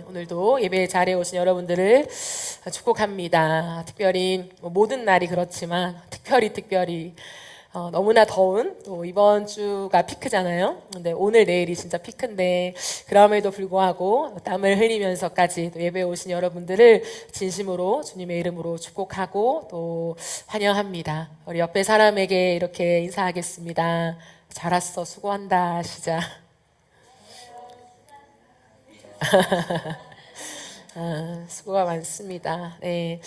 오늘도 예배 자리에 오신 여러분들을 축복합니다. 특별히 모든 날이 그렇지만 특별히 너무나 더운 또 이번 주가 피크잖아요. 근데 오늘 내일이 진짜 피크인데 그럼에도 불구하고 땀을 흘리면서까지 또 예배에 오신 여러분들을 진심으로 주님의 이름으로 축복하고 또 환영합니다. 우리 옆에 사람에게 이렇게 인사하겠습니다. 잘 왔어, 수고한다, 시작. 수고가 많습니다. 네,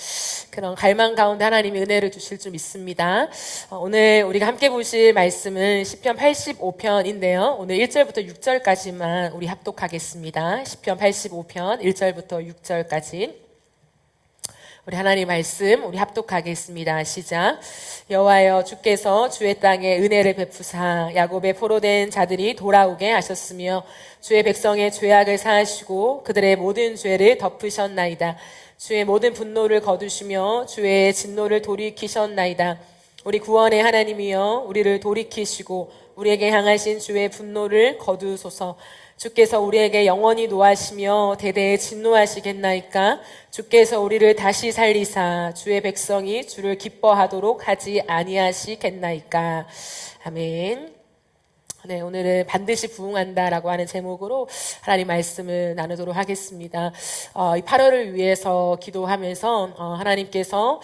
그런 갈망 가운데 하나님이 은혜를 주실 줄 믿습니다. 오늘 우리가 함께 보실 말씀은 시편 85편인데요. 오늘 1절부터 6절까지만 우리 합독하겠습니다. 시편 85편 1절부터 6절까지 우리 하나님 말씀 우리 합독하겠습니다. 시작. 여호와여, 주께서 주의 땅에 은혜를 베푸사 야곱의 포로된 자들이 돌아오게 하셨으며 주의 백성의 죄악을 사하시고 그들의 모든 죄를 덮으셨나이다. 주의 모든 분노를 거두시며 주의 진노를 돌이키셨나이다. 우리 구원의 하나님이여, 우리를 돌이키시고 우리에게 향하신 주의 분노를 거두소서. 주께서 우리에게 영원히 노하시며 대대에 진노하시겠나이까? 주께서 우리를 다시 살리사 주의 백성이 주를 기뻐하도록 하지 아니하시겠나이까? 아멘. 네, 오늘은 반드시 부흥한다라고 하는 제목으로 하나님 말씀을 나누도록 하겠습니다. 이 8월을 위해서 기도하면서 하나님께서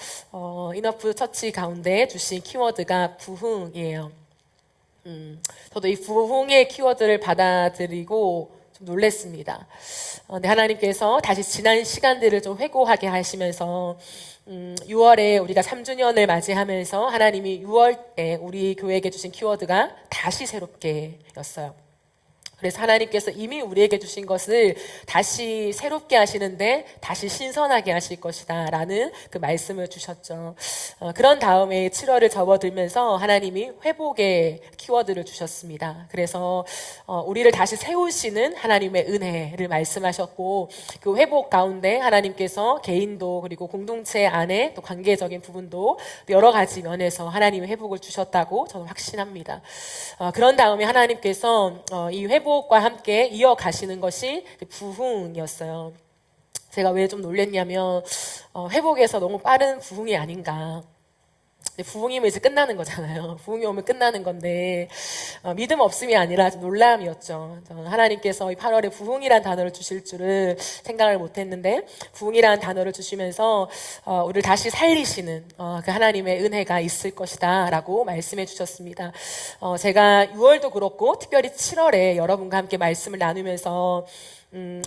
인어프 처치 가운데 주신 키워드가 부흥이에요. 저도 이 부흥의 키워드를 받아들이고 좀 놀랐습니다. 근데 하나님께서 다시 지난 시간들을 좀 회고하게 하시면서 6월에 우리가 3주년을 맞이하면서 하나님이 6월에 우리 교회에게 주신 키워드가 다시 새롭게 였어요. 그래서 하나님께서 이미 우리에게 주신 것을 다시 새롭게 하시는데 다시 신선하게 하실 것이다 라는 그 말씀을 주셨죠. 그런 다음에 7월을 접어들면서 하나님이 회복의 키워드를 주셨습니다. 그래서 우리를 다시 세우시는 하나님의 은혜를 말씀하셨고, 그 회복 가운데 하나님께서 개인도 그리고 공동체 안에 또 관계적인 부분도 여러 가지 면에서 하나님의 회복을 주셨다고 저는 확신합니다. 그런 다음에 하나님께서 이 회복과 함께 이어가시는 것이 부흥이었어요. 제가 왜 좀 놀랬냐면 회복에서 너무 빠른 부흥이 아닌가. 부흥이면 이제 끝나는 거잖아요. 부흥이 오면 끝나는 건데 믿음 없음이 아니라 좀 놀람이었죠. 하나님께서 이 8월에 부흥이란 단어를 주실 줄을 생각을 못했는데 부흥이란 단어를 주시면서 우리를 다시 살리시는 그 하나님의 은혜가 있을 것이다 라고 말씀해 주셨습니다. 제가 6월도 그렇고 특별히 7월에 여러분과 함께 말씀을 나누면서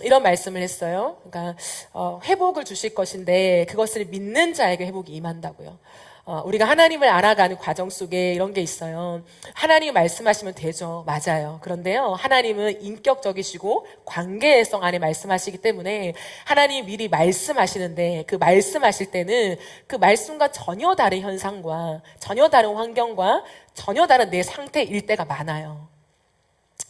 이런 말씀을 했어요. 그러니까 회복을 주실 것인데 그것을 믿는 자에게 회복이 임한다고요. 우리가 하나님을 알아가는 과정 속에 이런 게 있어요. 하나님이 말씀하시면 되죠. 맞아요. 그런데요, 하나님은 인격적이시고 관계성 안에 말씀하시기 때문에 하나님이 미리 말씀하시는데 그 말씀하실 때는 그 말씀과 전혀 다른 현상과 전혀 다른 환경과 전혀 다른 내 상태일 때가 많아요.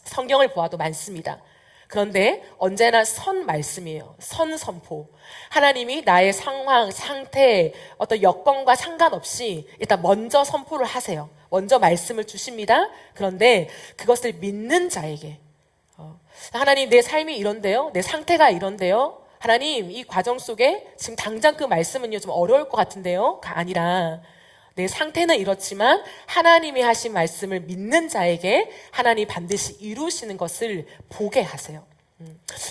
성경을 보아도 많습니다. 그런데 언제나 선 말씀이에요. 선 선포. 하나님이 나의 상황, 상태, 어떤 여건과 상관없이 일단 먼저 선포를 하세요. 먼저 말씀을 주십니다. 그런데 그것을 믿는 자에게 하나님, 내 삶이 이런데요? 내 상태가 이런데요? 하나님, 이 과정 속에 지금 당장 그 말씀은요 좀 어려울 것 같은데요? 가 아니라 내 상태는 이렇지만 하나님이 하신 말씀을 믿는 자에게 하나님이 반드시 이루시는 것을 보게 하세요.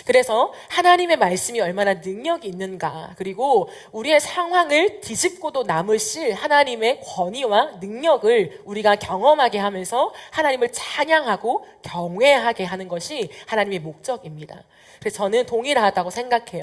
그래서 하나님의 말씀이 얼마나 능력이 있는가, 그리고 우리의 상황을 뒤집고도 남으실 하나님의 권위와 능력을 우리가 경험하게 하면서 하나님을 찬양하고 경외하게 하는 것이 하나님의 목적입니다. 그래서 저는 동일하다고 생각해요.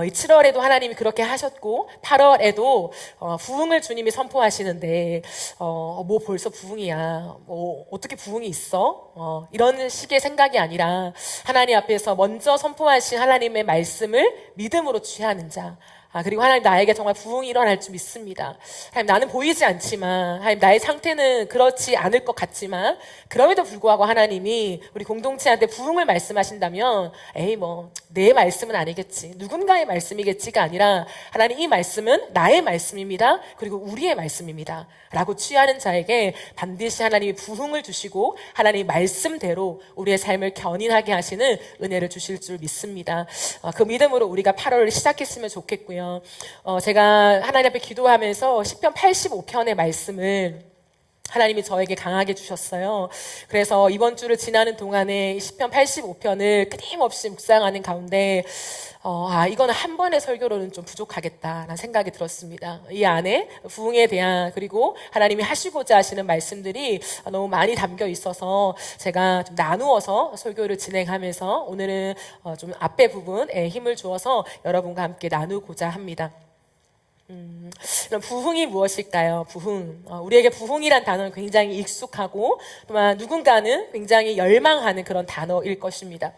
이 7월에도 하나님이 그렇게 하셨고 8월에도 부흥을 주님이 선포하시는데 뭐 벌써 부흥이야, 뭐 어떻게 부흥이 있어? 이런 식의 생각이 아니라 하나님 앞에서 먼저 선포하신 하나님의 말씀을 믿음으로 취하는 자, 그리고 하나님 나에게 정말 부흥이 일어날 줄 믿습니다. 하나님 나는 보이지 않지만 하나님 나의 상태는 그렇지 않을 것 같지만 그럼에도 불구하고 하나님이 우리 공동체한테 부흥을 말씀하신다면 에이 뭐 내 말씀은 아니겠지 누군가의 말씀이겠지가 아니라 하나님 이 말씀은 나의 말씀입니다. 그리고 우리의 말씀입니다. 라고 취하는 자에게 반드시 하나님이 부흥을 주시고 하나님의 말씀대로 우리의 삶을 견인하게 하시는 은혜를 주실 줄 믿습니다. 그 믿음으로 우리가 8월을 시작했으면 좋겠고요. 제가 하나님 앞에 기도하면서 시편 85편의 말씀을 하나님이 저에게 강하게 주셨어요. 그래서 이번 주를 지나는 동안에 시편 85편을 끊임없이 묵상하는 가운데 이거는 한 번의 설교로는 좀 부족하겠다라는 생각이 들었습니다. 이 안에 부흥에 대한 그리고 하나님이 하시고자 하시는 말씀들이 너무 많이 담겨 있어서 제가 좀 나누어서 설교를 진행하면서 오늘은 좀 앞에 부분에 힘을 주어서 여러분과 함께 나누고자 합니다. 그럼 부흥이 무엇일까요? 부흥. 우리에게 부흥이란 단어는 굉장히 익숙하고 또한 누군가는 굉장히 열망하는 그런 단어일 것입니다.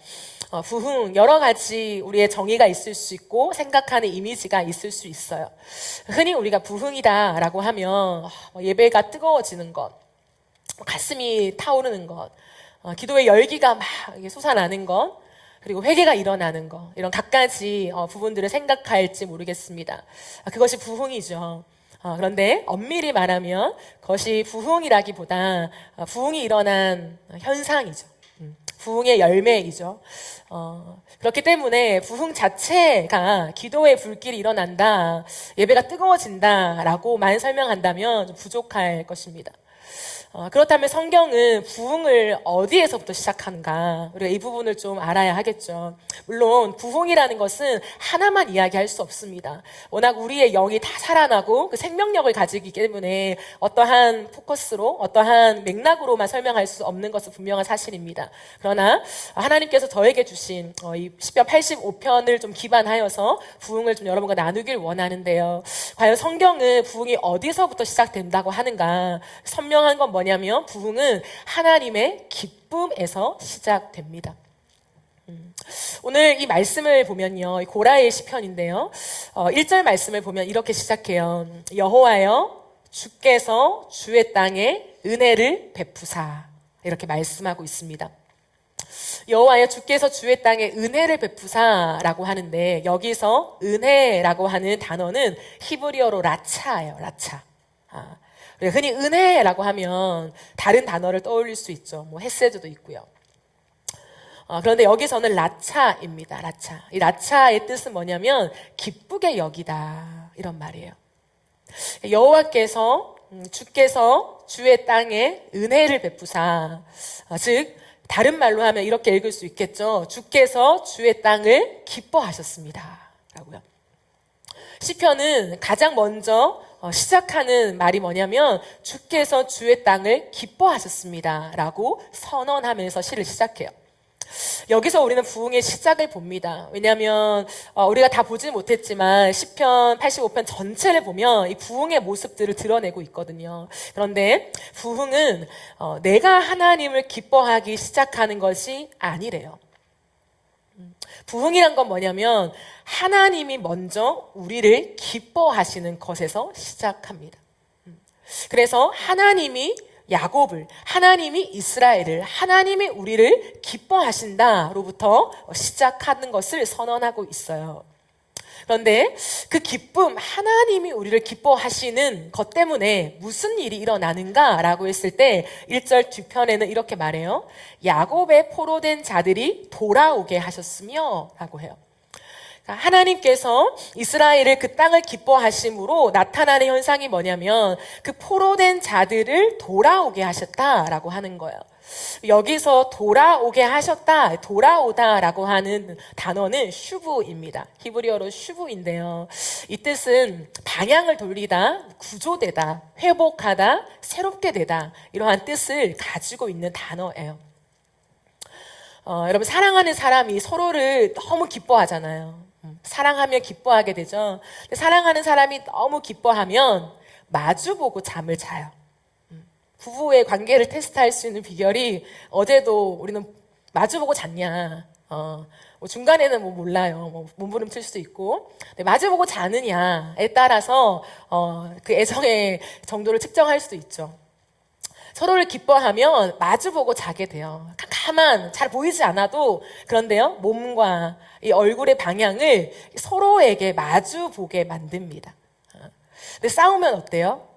부흥, 여러 가지 우리의 정의가 있을 수 있고 생각하는 이미지가 있을 수 있어요. 흔히 우리가 부흥이다라고 하면 예배가 뜨거워지는 것, 가슴이 타오르는 것, 기도의 열기가 막 솟아나는 것, 그리고 회개가 일어나는 것, 이런 갖가지 부분들을 생각할지 모르겠습니다. 그것이 부흥이죠. 그런데 엄밀히 말하면 그것이 부흥이라기보다 부흥이 일어난 현상이죠. 부흥의 열매이죠. 그렇기 때문에 부흥 자체가 기도의 불길이 일어난다, 예배가 뜨거워진다라고만 설명한다면 좀 부족할 것입니다. 그렇다면 성경은 부흥을 어디에서부터 시작하는가? 우리가 이 부분을 좀 알아야 하겠죠. 물론 부흥이라는 것은 하나만 이야기할 수 없습니다. 워낙 우리의 영이 다 살아나고 그 생명력을 가지기 때문에 어떠한 포커스로 어떠한 맥락으로만 설명할 수 없는 것은 분명한 사실입니다. 그러나 하나님께서 저에게 주신 이 시편 85편을 좀 기반하여서 부흥을 좀 여러분과 나누길 원하는데요. 과연 성경은 부흥이 어디서부터 시작된다고 하는가? 선명한 건 뭐냐면 부흥은 하나님의 기쁨에서 시작됩니다. 오늘 이 말씀을 보면요, 고라의 시편인데요, 1절 말씀을 보면 이렇게 시작해요. 여호와여 주께서 주의 땅에 은혜를 베푸사, 이렇게 말씀하고 있습니다. 여호와여 주께서 주의 땅에 은혜를 베푸사라고 하는데 여기서 은혜라고 하는 단어는 히브리어로 라차예요. 라차. 흔히 은혜라고 하면 다른 단어를 떠올릴 수 있죠. 뭐 헤세드도 있고요. 그런데 여기서는 라차입니다. 라차. 이 라차의 뜻은 뭐냐면 기쁘게 여기다, 이런 말이에요. 여호와께서 주께서 주의 땅에 은혜를 베푸사, 즉 다른 말로 하면 이렇게 읽을 수 있겠죠. 주께서 주의 땅을 기뻐하셨습니다 라고요. 시편은 가장 먼저 시작하는 말이 뭐냐면 주께서 주의 땅을 기뻐하셨습니다 라고 선언하면서 시를 시작해요. 여기서 우리는 부흥의 시작을 봅니다. 왜냐하면 우리가 다 보지 못했지만 시편 85편 전체를 보면 이 부흥의 모습들을 드러내고 있거든요. 그런데 부흥은 내가 하나님을 기뻐하기 시작하는 것이 아니래요. 부흥이란 건 뭐냐면 하나님이 먼저 우리를 기뻐하시는 것에서 시작합니다. 그래서 하나님이 야곱을, 하나님이 이스라엘을, 하나님이 우리를 기뻐하신다로부터 시작하는 것을 선언하고 있어요. 그런데 그 기쁨, 하나님이 우리를 기뻐하시는 것 때문에 무슨 일이 일어나는가라고 했을 때 1절 뒤편에는 이렇게 말해요. 야곱의 포로된 자들이 돌아오게 하셨으며 라고 해요. 하나님께서 이스라엘을 그 땅을 기뻐하심으로 나타나는 현상이 뭐냐면 그 포로된 자들을 돌아오게 하셨다라고 하는 거예요. 여기서 돌아오게 하셨다, 돌아오다라고 하는 단어는 슈브입니다. 히브리어로 슈브인데요. 이 뜻은 방향을 돌리다, 구조되다, 회복하다, 새롭게 되다, 이러한 뜻을 가지고 있는 단어예요. 여러분, 사랑하는 사람이 서로를 너무 기뻐하잖아요. 사랑하면 기뻐하게 되죠. 근데 사랑하는 사람이 너무 기뻐하면 마주보고 잠을 자요. 부부의 관계를 테스트할 수 있는 비결이 어제도 우리는 마주보고 잤냐, 뭐 중간에는 뭐 몰라요. 뭐 몸부림칠 수도 있고. 네, 마주보고 자느냐에 따라서 그 애정의 정도를 측정할 수도 있죠. 서로를 기뻐하면 마주보고 자게 돼요. 깜깜한, 잘 보이지 않아도 그런데요, 몸과 이 얼굴의 방향을 서로에게 마주보게 만듭니다. 근데 싸우면 어때요?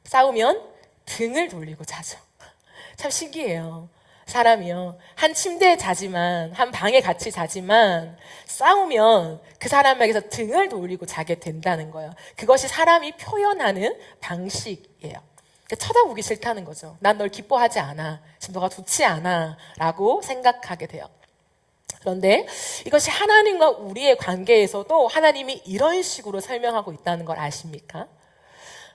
싸우면 등을 돌리고 자죠. 참 신기해요. 사람이요. 한 침대에 자지만, 한 방에 같이 자지만, 싸우면 그 사람에게서 등을 돌리고 자게 된다는 거예요. 그것이 사람이 표현하는 방식이에요. 쳐다보기 싫다는 거죠. 난 널 기뻐하지 않아. 지금 너가 좋지 않아. 라고 생각하게 돼요. 그런데 이것이 하나님과 우리의 관계에서도 하나님이 이런 식으로 설명하고 있다는 걸 아십니까?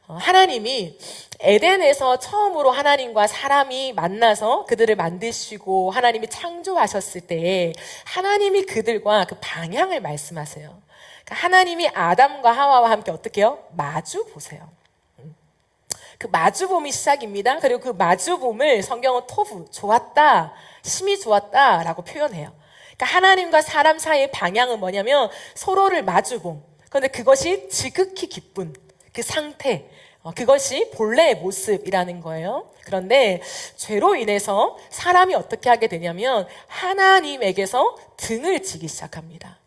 하나님이 에덴에서 처음으로 하나님과 사람이 만나서 그들을 만드시고 하나님이 창조하셨을 때 하나님이 그들과 그 방향을 말씀하세요. 그러니까 하나님이 아담과 하와와 함께 어떻게 해요? 마주 보세요. 그 마주봄이 시작입니다. 그리고 그 마주봄을 성경은 토부, 좋았다, 심히 좋았다 라고 표현해요. 그러니까 하나님과 사람 사이의 방향은 뭐냐면 서로를 마주봄. 그런데 그것이 지극히 기쁜 그 상태, 그것이 본래의 모습이라는 거예요. 그런데 죄로 인해서 사람이 어떻게 하게 되냐면 하나님에게서 등을 지기 시작합니다.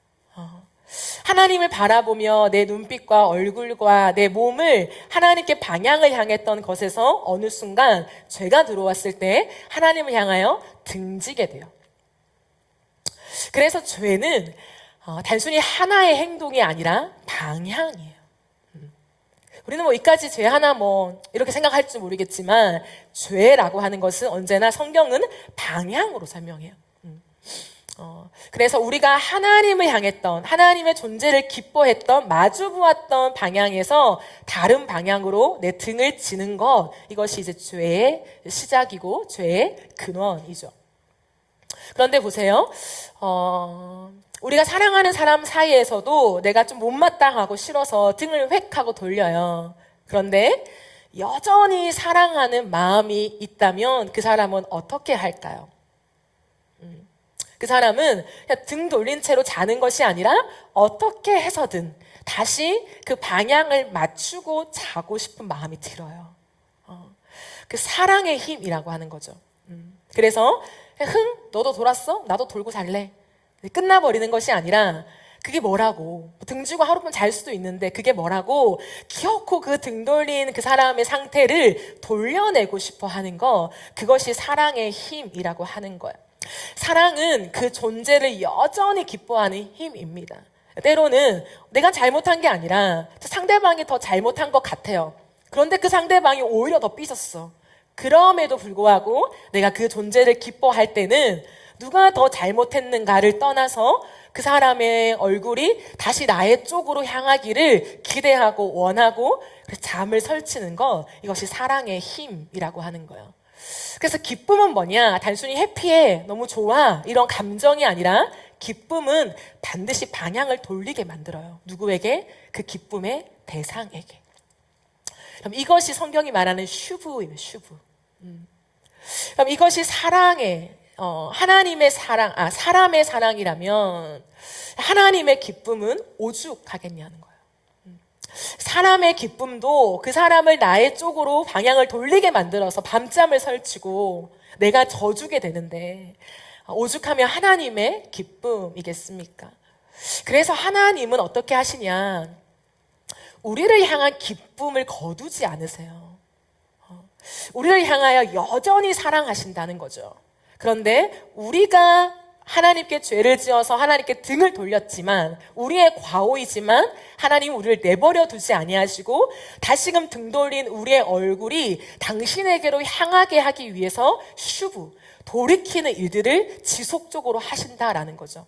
하나님을 바라보며 내 눈빛과 얼굴과 내 몸을 하나님께 방향을 향했던 것에서 어느 순간 죄가 들어왔을 때 하나님을 향하여 등지게 돼요. 그래서 죄는 단순히 하나의 행동이 아니라 방향이에요. 우리는 뭐 이까지 죄 하나 뭐 이렇게 생각할지 모르겠지만 죄라고 하는 것은 언제나 성경은 방향으로 설명해요. 그래서 우리가 하나님을 향했던 하나님의 존재를 기뻐했던 마주보았던 방향에서 다른 방향으로 내 등을 지는 것, 이것이 이제 죄의 시작이고 죄의 근원이죠. 그런데 보세요. 우리가 사랑하는 사람 사이에서도 내가 좀 못마땅하고 싫어서 등을 획 하고 돌려요. 그런데 여전히 사랑하는 마음이 있다면 그 사람은 어떻게 할까요? 그 사람은 그냥 등 돌린 채로 자는 것이 아니라 어떻게 해서든 다시 그 방향을 맞추고 자고 싶은 마음이 들어요. 그 사랑의 힘이라고 하는 거죠. 그래서 너도 돌았어? 나도 돌고 잘래. 끝나버리는 것이 아니라 그게 뭐라고, 등 쥐고 하룻밤 잘 수도 있는데 그게 뭐라고 기어코 그 등 돌린 그 사람의 상태를 돌려내고 싶어 하는 거, 그것이 사랑의 힘이라고 하는 거예요. 사랑은 그 존재를 여전히 기뻐하는 힘입니다. 때로는 내가 잘못한 게 아니라 상대방이 더 잘못한 것 같아요. 그런데 그 상대방이 오히려 더 삐졌어. 그럼에도 불구하고 내가 그 존재를 기뻐할 때는 누가 더 잘못했는가를 떠나서 그 사람의 얼굴이 다시 나의 쪽으로 향하기를 기대하고 원하고 잠을 설치는 것, 이것이 사랑의 힘이라고 하는 거예요. 그래서 기쁨은 뭐냐? 단순히 해피해, 너무 좋아, 이런 감정이 아니라 기쁨은 반드시 방향을 돌리게 만들어요. 누구에게? 그 기쁨의 대상에게. 그럼 이것이 성경이 말하는 슈브예요, 슈브. 그럼 이것이 사랑의, 하나님의 사랑, 사람의 사랑이라면 하나님의 기쁨은 오죽하겠냐는 거예요. 사람의 기쁨도 그 사람을 나의 쪽으로 방향을 돌리게 만들어서 밤잠을 설치고 내가 져주게 되는데 오죽하면 하나님의 기쁨이겠습니까? 그래서 하나님은 어떻게 하시냐? 우리를 향한 기쁨을 거두지 않으세요. 우리를 향하여 여전히 사랑하신다는 거죠. 그런데 우리가 하나님께 죄를 지어서 하나님께 등을 돌렸지만, 우리의 과오이지만 하나님은 우리를 내버려 두지 아니하시고 다시금 등 돌린 우리의 얼굴이 당신에게로 향하게 하기 위해서 슈브, 돌이키는 일들을 지속적으로 하신다라는 거죠.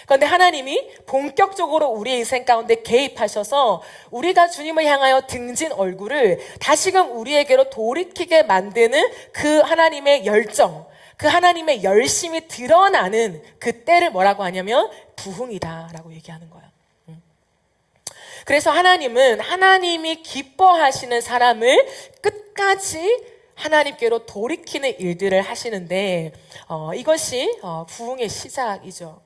그런데 하나님이 본격적으로 우리의 인생 가운데 개입하셔서 우리가 주님을 향하여 등진 얼굴을 다시금 우리에게로 돌이키게 만드는 그 하나님의 열정, 그 하나님의 열심이 드러나는 그 때를 뭐라고 하냐면 부흥이다라고 얘기하는 거예요. 그래서 하나님은 하나님이 기뻐하시는 사람을 끝까지 하나님께로 돌이키는 일들을 하시는데 이것이 부흥의 시작이죠.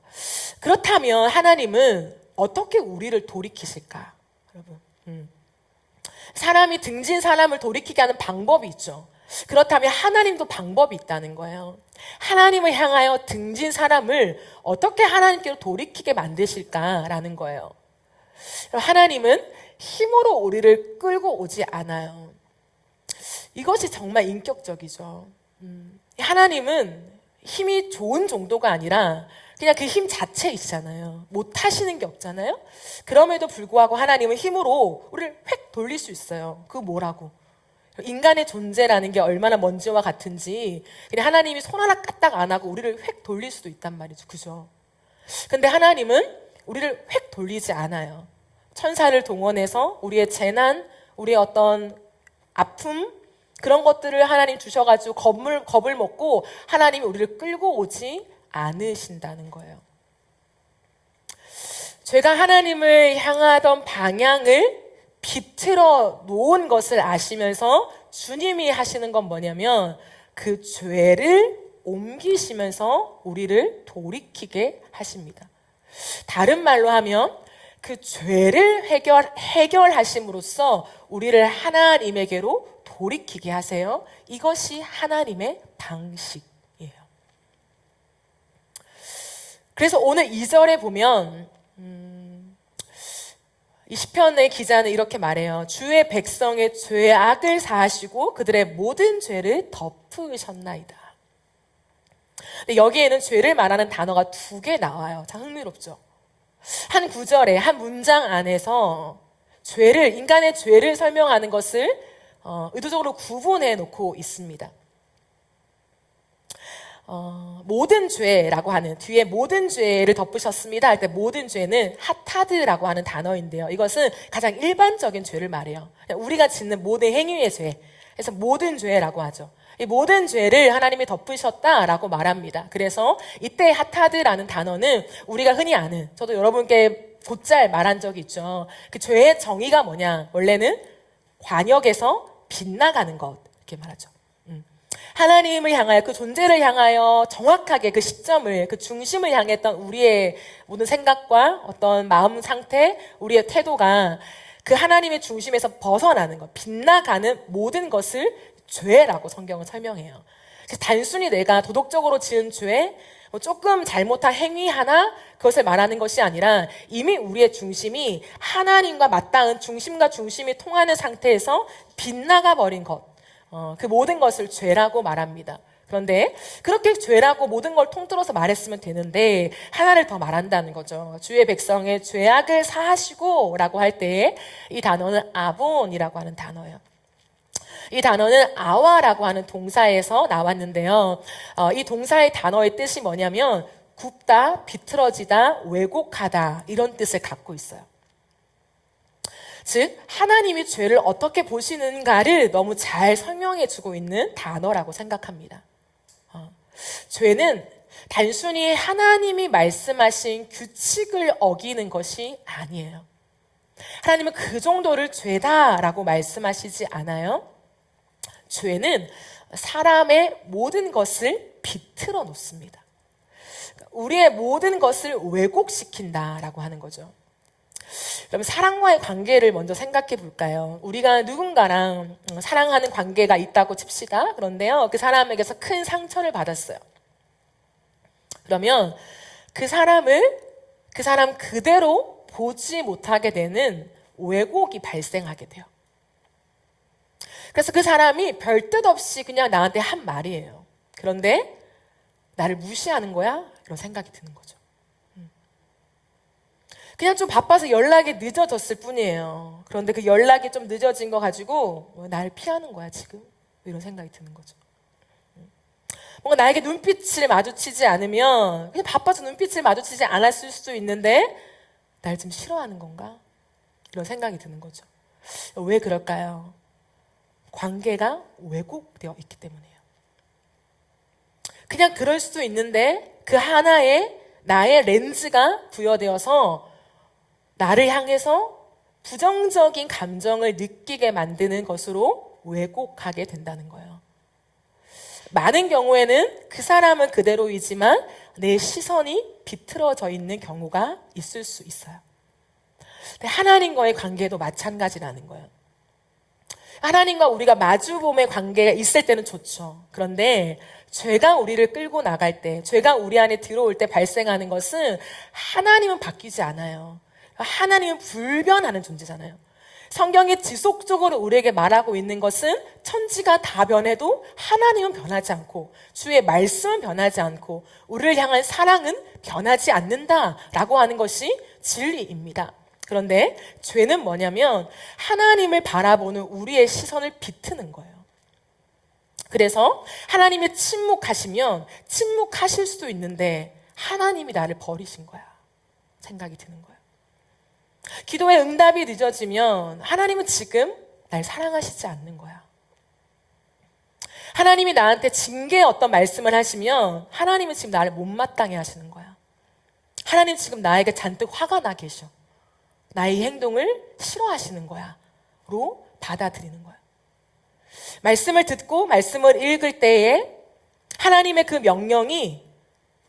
그렇다면 하나님은 어떻게 우리를 돌이키실까? 여러분, 사람이 등진 사람을 돌이키게 하는 방법이 있죠. 그렇다면 하나님도 방법이 있다는 거예요. 하나님을 향하여 등진 사람을 어떻게 하나님께로 돌이키게 만드실까라는 거예요. 하나님은 힘으로 우리를 끌고 오지 않아요. 이것이 정말 인격적이죠. 하나님은 힘이 좋은 정도가 아니라 그냥 그 힘 자체이잖아요. 못 하시는 게 없잖아요. 그럼에도 불구하고 하나님은 힘으로 우리를 획 돌릴 수 있어요. 그 뭐라고? 인간의 존재라는 게 얼마나 먼지와 같은지 그냥 하나님이 손 하나 까딱 안 하고 우리를 획 돌릴 수도 있단 말이죠. 그죠? 근데 하나님은 우리를 획 돌리지 않아요. 천사를 동원해서 우리의 재난, 우리의 어떤 아픔 그런 것들을 하나님 주셔가지고 겁을 먹고 하나님이 우리를 끌고 오지 않으신다는 거예요. 죄가 하나님을 향하던 방향을 비틀어 놓은 것을 아시면서 주님이 하시는 건 뭐냐면 그 죄를 옮기시면서 우리를 돌이키게 하십니다. 다른 말로 하면 그 죄를 해결하심으로써 우리를 하나님에게로 돌이키게 하세요. 이것이 하나님의 방식이에요. 그래서 오늘 2절에 보면 이 시편의 기자는 이렇게 말해요. 주의 백성의 죄악을 사하시고 그들의 모든 죄를 덮으셨나이다. 근데 여기에는 죄를 말하는 단어가 2개 나와요. 참 흥미롭죠. 한 구절에 한 문장 안에서 인간의 죄를 설명하는 것을 의도적으로 구분해 놓고 있습니다. 모든 죄라고 하는 뒤에 모든 죄를 덮으셨습니다 할 때 모든 죄는 하타드라고 하는 단어인데요. 이것은 가장 일반적인 죄를 말해요. 우리가 짓는 모든 행위의 죄. 그래서 모든 죄라고 하죠. 이 모든 죄를 하나님이 덮으셨다라고 말합니다. 그래서 이때 하타드라는 단어는 우리가 흔히 아는, 저도 여러분께 곧잘 말한 적이 있죠. 그 죄의 정의가 뭐냐? 원래는 관역에서 빗나가는 것 이렇게 말하죠. 하나님을 향하여 그 존재를 향하여 정확하게 그 시점을 그 중심을 향했던 우리의 모든 생각과 어떤 마음 상태, 우리의 태도가 그 하나님의 중심에서 벗어나는 것, 빗나가는 모든 것을 죄라고 성경은 설명해요. 단순히 내가 도덕적으로 지은 죄, 조금 잘못한 행위 하나 그것을 말하는 것이 아니라 이미 우리의 중심이 하나님과 맞닿은 중심과 중심이 통하는 상태에서 빗나가 버린 것, 그 모든 것을 죄라고 말합니다. 그런데 그렇게 죄라고 모든 걸 통틀어서 말했으면 되는데 하나를 더 말한다는 거죠. 주의 백성의 죄악을 사하시고 라고 할 때 이 단어는 아본이라고 하는 단어예요. 이 단어는 아와라고 하는 동사에서 나왔는데요. 이 동사의 단어의 뜻이 뭐냐면 굽다, 비틀어지다, 왜곡하다 이런 뜻을 갖고 있어요. 즉 하나님이 죄를 어떻게 보시는가를 너무 잘 설명해 주고 있는 단어라고 생각합니다. 죄는 단순히 하나님이 말씀하신 규칙을 어기는 것이 아니에요. 하나님은 그 정도를 죄다라고 말씀하시지 않아요. 죄는 사람의 모든 것을 비틀어 놓습니다. 우리의 모든 것을 왜곡시킨다라고 하는 거죠. 그럼 사랑과의 관계를 먼저 생각해 볼까요? 우리가 누군가랑 사랑하는 관계가 있다고 칩시다. 그런데요, 그 사람에게서 큰 상처를 받았어요. 그러면 그 사람 그대로 보지 못하게 되는 왜곡이 발생하게 돼요. 그래서 그 사람이 별뜻 없이 그냥 나한테 한 말이에요. 그런데 나를 무시하는 거야? 이런 생각이 드는 거죠. 그냥 좀 바빠서 연락이 늦어졌을 뿐이에요. 그런데 그 연락이 좀 늦어진 거 가지고 날 피하는 거야 지금? 이런 생각이 드는 거죠. 뭔가 나에게 눈빛을 마주치지 않으면 그냥 바빠서 눈빛을 마주치지 않았을 수도 있는데 날 좀 싫어하는 건가? 이런 생각이 드는 거죠. 왜 그럴까요? 관계가 왜곡되어 있기 때문이에요. 그냥 그럴 수도 있는데 그 하나의 나의 렌즈가 부여되어서 나를 향해서 부정적인 감정을 느끼게 만드는 것으로 왜곡하게 된다는 거예요. 많은 경우에는 그 사람은 그대로이지만 내 시선이 비틀어져 있는 경우가 있을 수 있어요. 근데 하나님과의 관계도 마찬가지라는 거예요. 하나님과 우리가 마주봄의 관계가 있을 때는 좋죠. 그런데 죄가 우리를 끌고 나갈 때, 죄가 우리 안에 들어올 때 발생하는 것은 하나님은 바뀌지 않아요. 하나님은 불변하는 존재잖아요. 성경이 지속적으로 우리에게 말하고 있는 것은 천지가 다 변해도 하나님은 변하지 않고 주의 말씀은 변하지 않고 우리를 향한 사랑은 변하지 않는다라고 하는 것이 진리입니다. 그런데 죄는 뭐냐면 하나님을 바라보는 우리의 시선을 비트는 거예요. 그래서 하나님이 침묵하시면 침묵하실 수도 있는데 하나님이 나를 버리신 거야 생각이 드는 거예요. 기도의 응답이 늦어지면 하나님은 지금 날 사랑하시지 않는 거야. 하나님이 나한테 징계의 어떤 말씀을 하시면 하나님은 지금 나를 못마땅해 하시는 거야. 하나님 지금 나에게 잔뜩 화가 나 계셔. 나의 행동을 싫어하시는 거야 로 받아들이는 거야. 말씀을 듣고 말씀을 읽을 때에 하나님의 그 명령이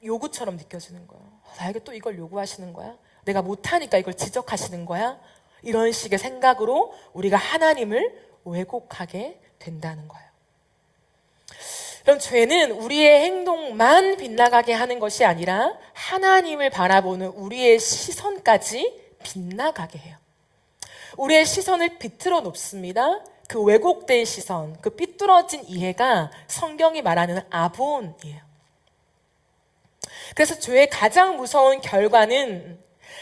요구처럼 느껴지는 거예요. 나에게 또 이걸 요구하시는 거야? 내가 못하니까 이걸 지적하시는 거야? 이런 식의 생각으로 우리가 하나님을 왜곡하게 된다는 거예요. 그럼 죄는 우리의 행동만 빗나가게 하는 것이 아니라 하나님을 바라보는 우리의 시선까지 빗나가게 해요. 우리의 시선을 비틀어 놓습니다. 그 왜곡된 시선, 그 삐뚤어진 이해가 성경이 말하는 아본이에요. 그래서 죄의 가장 무서운 결과는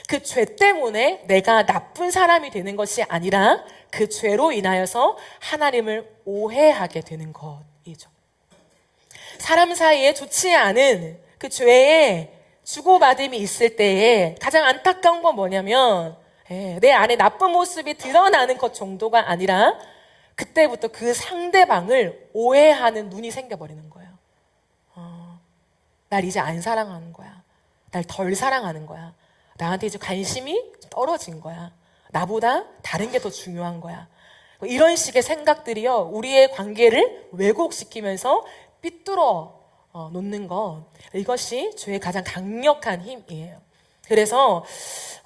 그 죄 때문에 내가 나쁜 사람이 되는 것이 아니라 그 죄로 인하여서 하나님을 오해하게 되는 것이죠. 사람 사이에 좋지 않은 그 죄의 주고받음이 있을 때에 가장 안타까운 건 뭐냐면 내 안에 나쁜 모습이 드러나는 것 정도가 아니라 그때부터 그 상대방을 오해하는 눈이 생겨버리는 거예요. 날 이제 안 사랑하는 거야. 날 덜 사랑하는 거야. 나한테 이제 관심이 떨어진 거야. 나보다 다른 게 더 중요한 거야. 이런 식의 생각들이요, 우리의 관계를 왜곡시키면서 삐뚤어 놓는 것, 이것이 죄의 가장 강력한 힘이에요. 그래서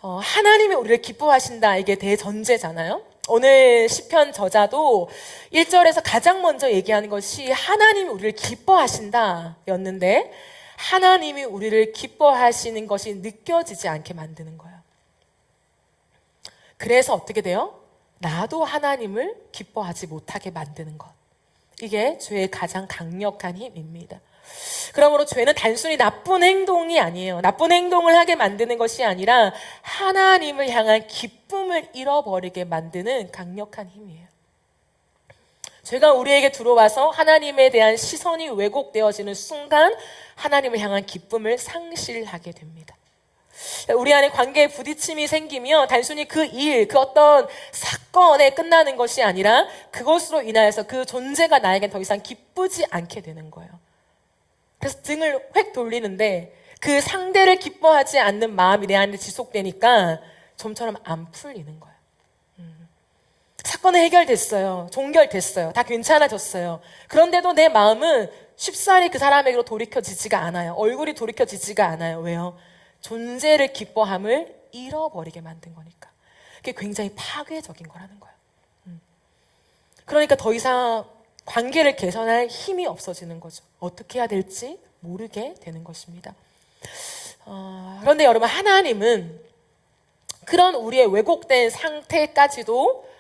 하나님이 우리를 기뻐하신다, 이게 대전제잖아요. 오늘 시편 저자도 1절에서 가장 먼저 얘기하는 것이 하나님이 우리를 기뻐하신다 였는데, 하나님이 우리를 기뻐하시는 것이 느껴지지 않게 만드는 거예요. 그래서 어떻게 돼요? 나도 하나님을 기뻐하지 못하게 만드는 것. 이게 죄의 가장 강력한 힘입니다. 그러므로 죄는 단순히 나쁜 행동이 아니에요. 나쁜 행동을 하게 만드는 것이 아니라 하나님을 향한 기쁨을 잃어버리게 만드는 강력한 힘이에요. 죄가 우리에게 들어와서 하나님에 대한 시선이 왜곡되어지는 순간 하나님을 향한 기쁨을 상실하게 됩니다. 우리 안에 관계에 부딪힘이 생기면 단순히 그 일, 그 어떤 사건에 끝나는 것이 아니라 그것으로 인하여서 그 존재가 나에겐 더 이상 기쁘지 않게 되는 거예요. 그래서 등을 획 돌리는데 그 상대를 기뻐하지 않는 마음이 내 안에 지속되니까 좀처럼 안 풀리는 거예요. 사건은 해결됐어요. 종결됐어요. 다 괜찮아졌어요. 그런데도 내 마음은 쉽사리 그 사람에게로 돌이켜지지가 않아요. 얼굴이 돌이켜지지가 않아요. 왜요? 존재를 기뻐함을 잃어버리게 만든 거니까. 그게 굉장히 파괴적인 거라는 거예요. 그러니까 더 이상 관계를 개선할 힘이 없어지는 거죠. 어떻게 해야 될지 모르게 되는 것입니다. 그런데 여러분, 하나님은 그런 우리의 왜곡된 상태까지도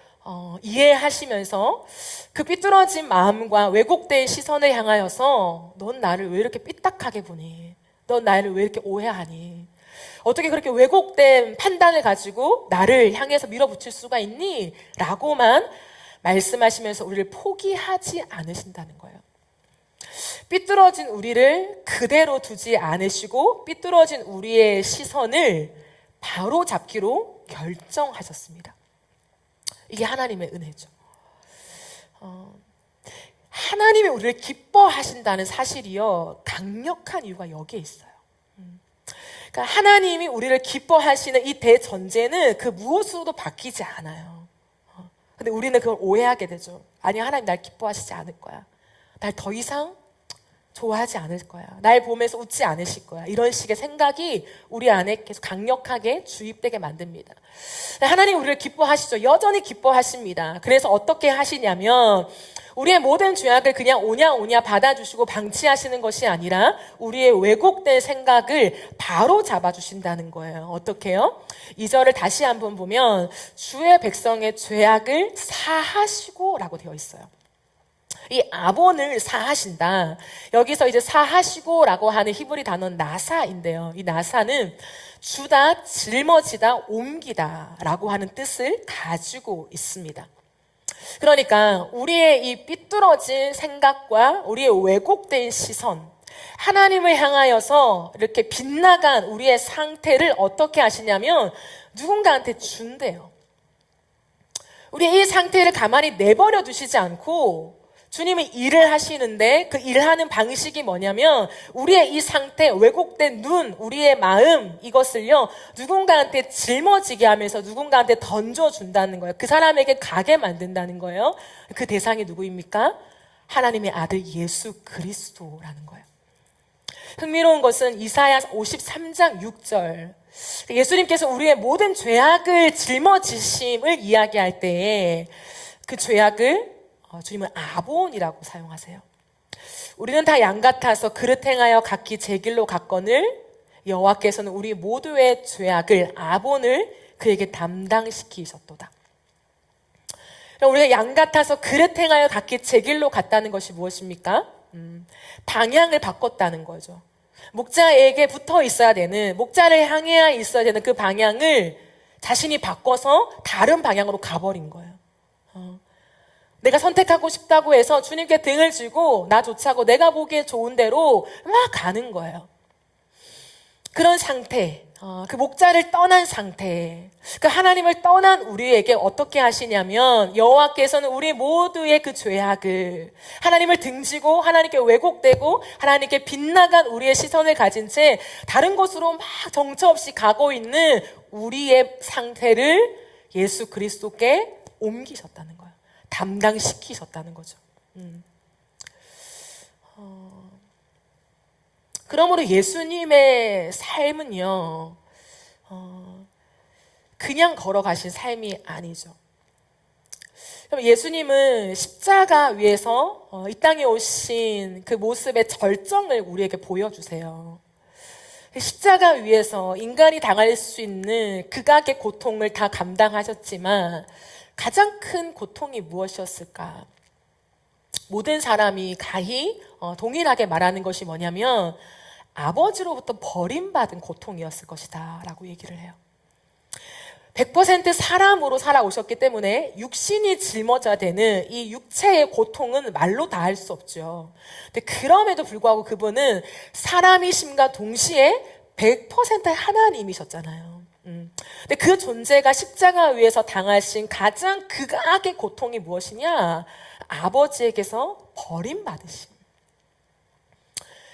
이해하시면서 그 삐뚤어진 마음과 왜곡된 시선을 향하여서 넌 나를 왜 이렇게 삐딱하게 보니? 넌 나를 왜 이렇게 오해하니? 어떻게 그렇게 왜곡된 판단을 가지고 나를 향해서 밀어붙일 수가 있니? 라고만 말씀하시면서 우리를 포기하지 않으신다는 거예요. 삐뚤어진 우리를 그대로 두지 않으시고 삐뚤어진 우리의 시선을 바로 잡기로 결정하셨습니다. 이게 하나님의 은혜죠. 하나님이 우리를 기뻐하신다는 사실이요, 강력한 이유가 여기에 있어요. 그러니까 하나님이 우리를 기뻐하시는 이 대전제는 그 무엇으로도 바뀌지 않아요. 근데 우리는 그걸 오해하게 되죠. 아니, 하나님 날 기뻐하시지 않을 거야. 날 더 이상 좋아하지 않을 거야. 날 보면서 웃지 않으실 거야. 이런 식의 생각이 우리 안에 계속 강력하게 주입되게 만듭니다. 하나님 우리를 기뻐하시죠. 여전히 기뻐하십니다. 그래서 어떻게 하시냐면 우리의 모든 죄악을 그냥 오냐 받아주시고 방치하시는 것이 아니라 우리의 왜곡된 생각을 바로 잡아주신다는 거예요. 어떻게요? 2절을 다시 한번 보면 주의 백성의 죄악을 사하시고 라고 되어 있어요. 이 아본을 사하신다. 여기서 이제 사하시고 라고 하는 히브리 단어는 나사인데요. 이 나사는 주다, 짊어지다, 옮기다 라고 하는 뜻을 가지고 있습니다. 그러니까 우리의 이 삐뚤어진 생각과 우리의 왜곡된 시선, 하나님을 향하여서 이렇게 빗나간 우리의 상태를 어떻게 하시냐면 누군가한테 준대요. 우리의 이 상태를 가만히 내버려 두시지 않고 주님은 일을 하시는데 그 일하는 방식이 뭐냐면 우리의 이 상태, 왜곡된 눈, 우리의 마음 이것을요 누군가한테 짊어지게 하면서 누군가한테 던져준다는 거예요. 그 사람에게 가게 만든다는 거예요. 그 대상이 누구입니까? 하나님의 아들 예수 그리스도라는 거예요. 흥미로운 것은 이사야 53장 6절 예수님께서 우리의 모든 죄악을 짊어지심을 이야기할 때에 그 죄악을 주님은 아본이라고 사용하세요. 우리는 다 양 같아서 그릇 행하여 각기 제 길로 갔거늘 여호와께서는 우리 모두의 죄악을 아본을 그에게 담당시키셨도다. 우리가 양 같아서 그릇 행하여 각기 제 길로 갔다는 것이 무엇입니까? 방향을 바꿨다는 거죠. 목자에게 붙어 있어야 되는, 목자를 향해야 있어야 되는 그 방향을 자신이 바꿔서 다른 방향으로 가버린 거예요. 내가 선택하고 싶다고 해서 주님께 등을 쥐고 나조차고 내가 보기에 좋은 대로 막 가는 거예요. 그런 상태, 그 목자를 떠난 상태, 그 하나님을 떠난 우리에게 어떻게 하시냐면 여호와께서는 우리 모두의 그 죄악을 하나님을 등지고 하나님께 왜곡되고 하나님께 빗나간 우리의 시선을 가진 채 다른 곳으로 막 정처 없이 가고 있는 우리의 상태를 예수 그리스도께 옮기셨다는 거예요. 담당시키셨다는 거죠. 그러므로 예수님의 삶은요, 그냥 걸어가신 삶이 아니죠. 예수님은 십자가 위에서 이 땅에 오신 그 모습의 절정을 우리에게 보여주세요. 십자가 위에서 인간이 당할 수 있는 극악의 고통을 다 감당하셨지만 가장 큰 고통이 무엇이었을까? 모든 사람이 가히 동일하게 말하는 것이 뭐냐면 아버지로부터 버림받은 고통이었을 것이다 라고 얘기를 해요. 100% 사람으로 살아오셨기 때문에 육신이 짊어져야 되는 이 육체의 고통은 말로 다 할 수 없죠. 근데 그럼에도 불구하고 그분은 사람이심과 동시에 100% 하나님이셨잖아요. 근데 그 존재가 십자가 위에서 당하신 가장 극악의 고통이 무엇이냐? 아버지에게서 버림받으심.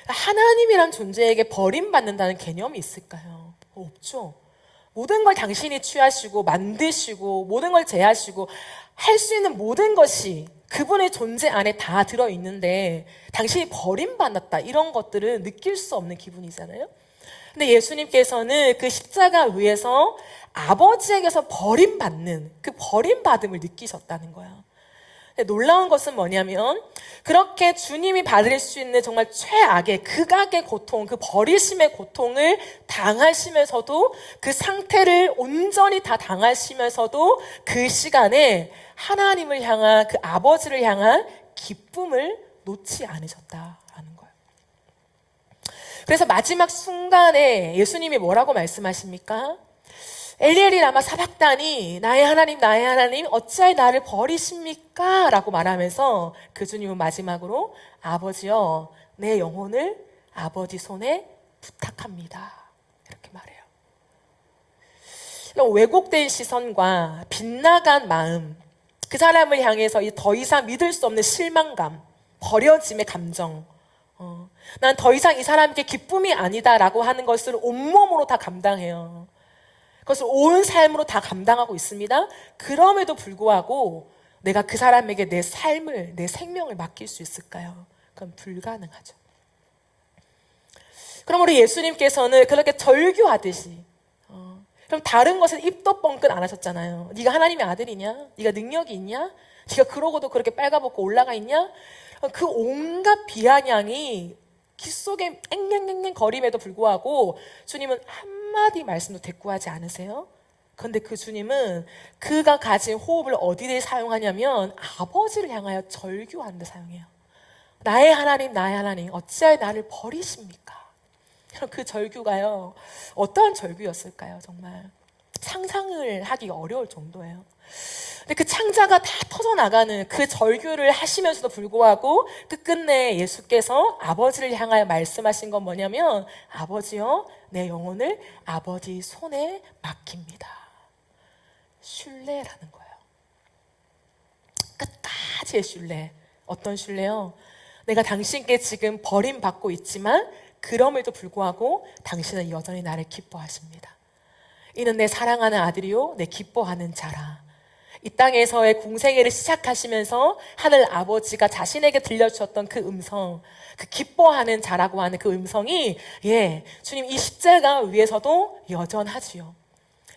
하나님이란 존재에게 버림받는다는 개념이 있을까요? 없죠. 모든 걸 당신이 취하시고 만드시고 모든 걸 제하시고 할 수 있는 모든 것이 그분의 존재 안에 다 들어있는데 당신이 버림받았다 이런 것들은 느낄 수 없는 기분이잖아요. 근데 예수님께서는 그 십자가 위에서 아버지에게서 버림받는 그 버림받음을 느끼셨다는 거예요. 놀라운 것은 뭐냐면 그렇게 주님이 받을 수 있는 정말 최악의 극악의 고통, 그 버리심의 고통을 당하시면서도 그 상태를 온전히 다 당하시면서도 그 시간에 하나님을 향한 그 아버지를 향한 기쁨을 놓지 않으셨다라는 거예요. 그래서 마지막 순간에 예수님이 뭐라고 말씀하십니까? 엘리엘이 라마 사박다니 나의 하나님 어찌하여 나를 버리십니까? 라고 말하면서 그 주님은 마지막으로 아버지여 내 영혼을 아버지 손에 부탁합니다 이렇게 말해요. 왜곡된 시선과 빗나간 마음, 그 사람을 향해서 더 이상 믿을 수 없는 실망감, 버려짐의 감정, 난 더 이상 이 사람에게 기쁨이 아니다라고 하는 것을 온몸으로 다 감당해요. 그것을 온 삶으로 다 감당하고 있습니다. 그럼에도 불구하고 내가 그 사람에게 내 삶을, 내 생명을 맡길 수 있을까요? 그건 불가능하죠. 그럼 우리 예수님께서는 그렇게 절규하듯이 그럼 다른 것은 입도 뻥끗 안 하셨잖아요. 네가 하나님의 아들이냐? 네가 능력이 있냐? 네가 그러고도 그렇게 빨가벗고 올라가 있냐? 그 온갖 비아냥이 귀 속에 앵앵앵앵 거림에도 불구하고 주님은 한마디 말씀도 대꾸하지 않으세요? 그런데 그 주님은 그가 가진 호흡을 어디에 사용하냐면 아버지를 향하여 절규하는 데 사용해요. 나의 하나님 어찌하여 나를 버리십니까? 그 절규가요, 어떠한 절규였을까요? 정말 상상을 하기 어려울 정도예요. 근데 그 창자가 다 터져나가는 그 절규를 하시면서도 불구하고 끝끝내 예수께서 아버지를 향하여 말씀하신 건 뭐냐면, 아버지여, 내 영혼을 아버지 손에 맡깁니다. 신뢰라는 거예요. 끝까지의 신뢰. 어떤 신뢰요? 내가 당신께 지금 버림받고 있지만 그럼에도 불구하고 당신은 여전히 나를 기뻐하십니다. 이는 내 사랑하는 아들이요 내 기뻐하는 자라. 이 땅에서의 공생애를 시작하시면서 하늘 아버지가 자신에게 들려주셨던 그 음성, 그 기뻐하는 자라고 하는 그 음성이 주님 이 십자가 위에서도 여전하지요.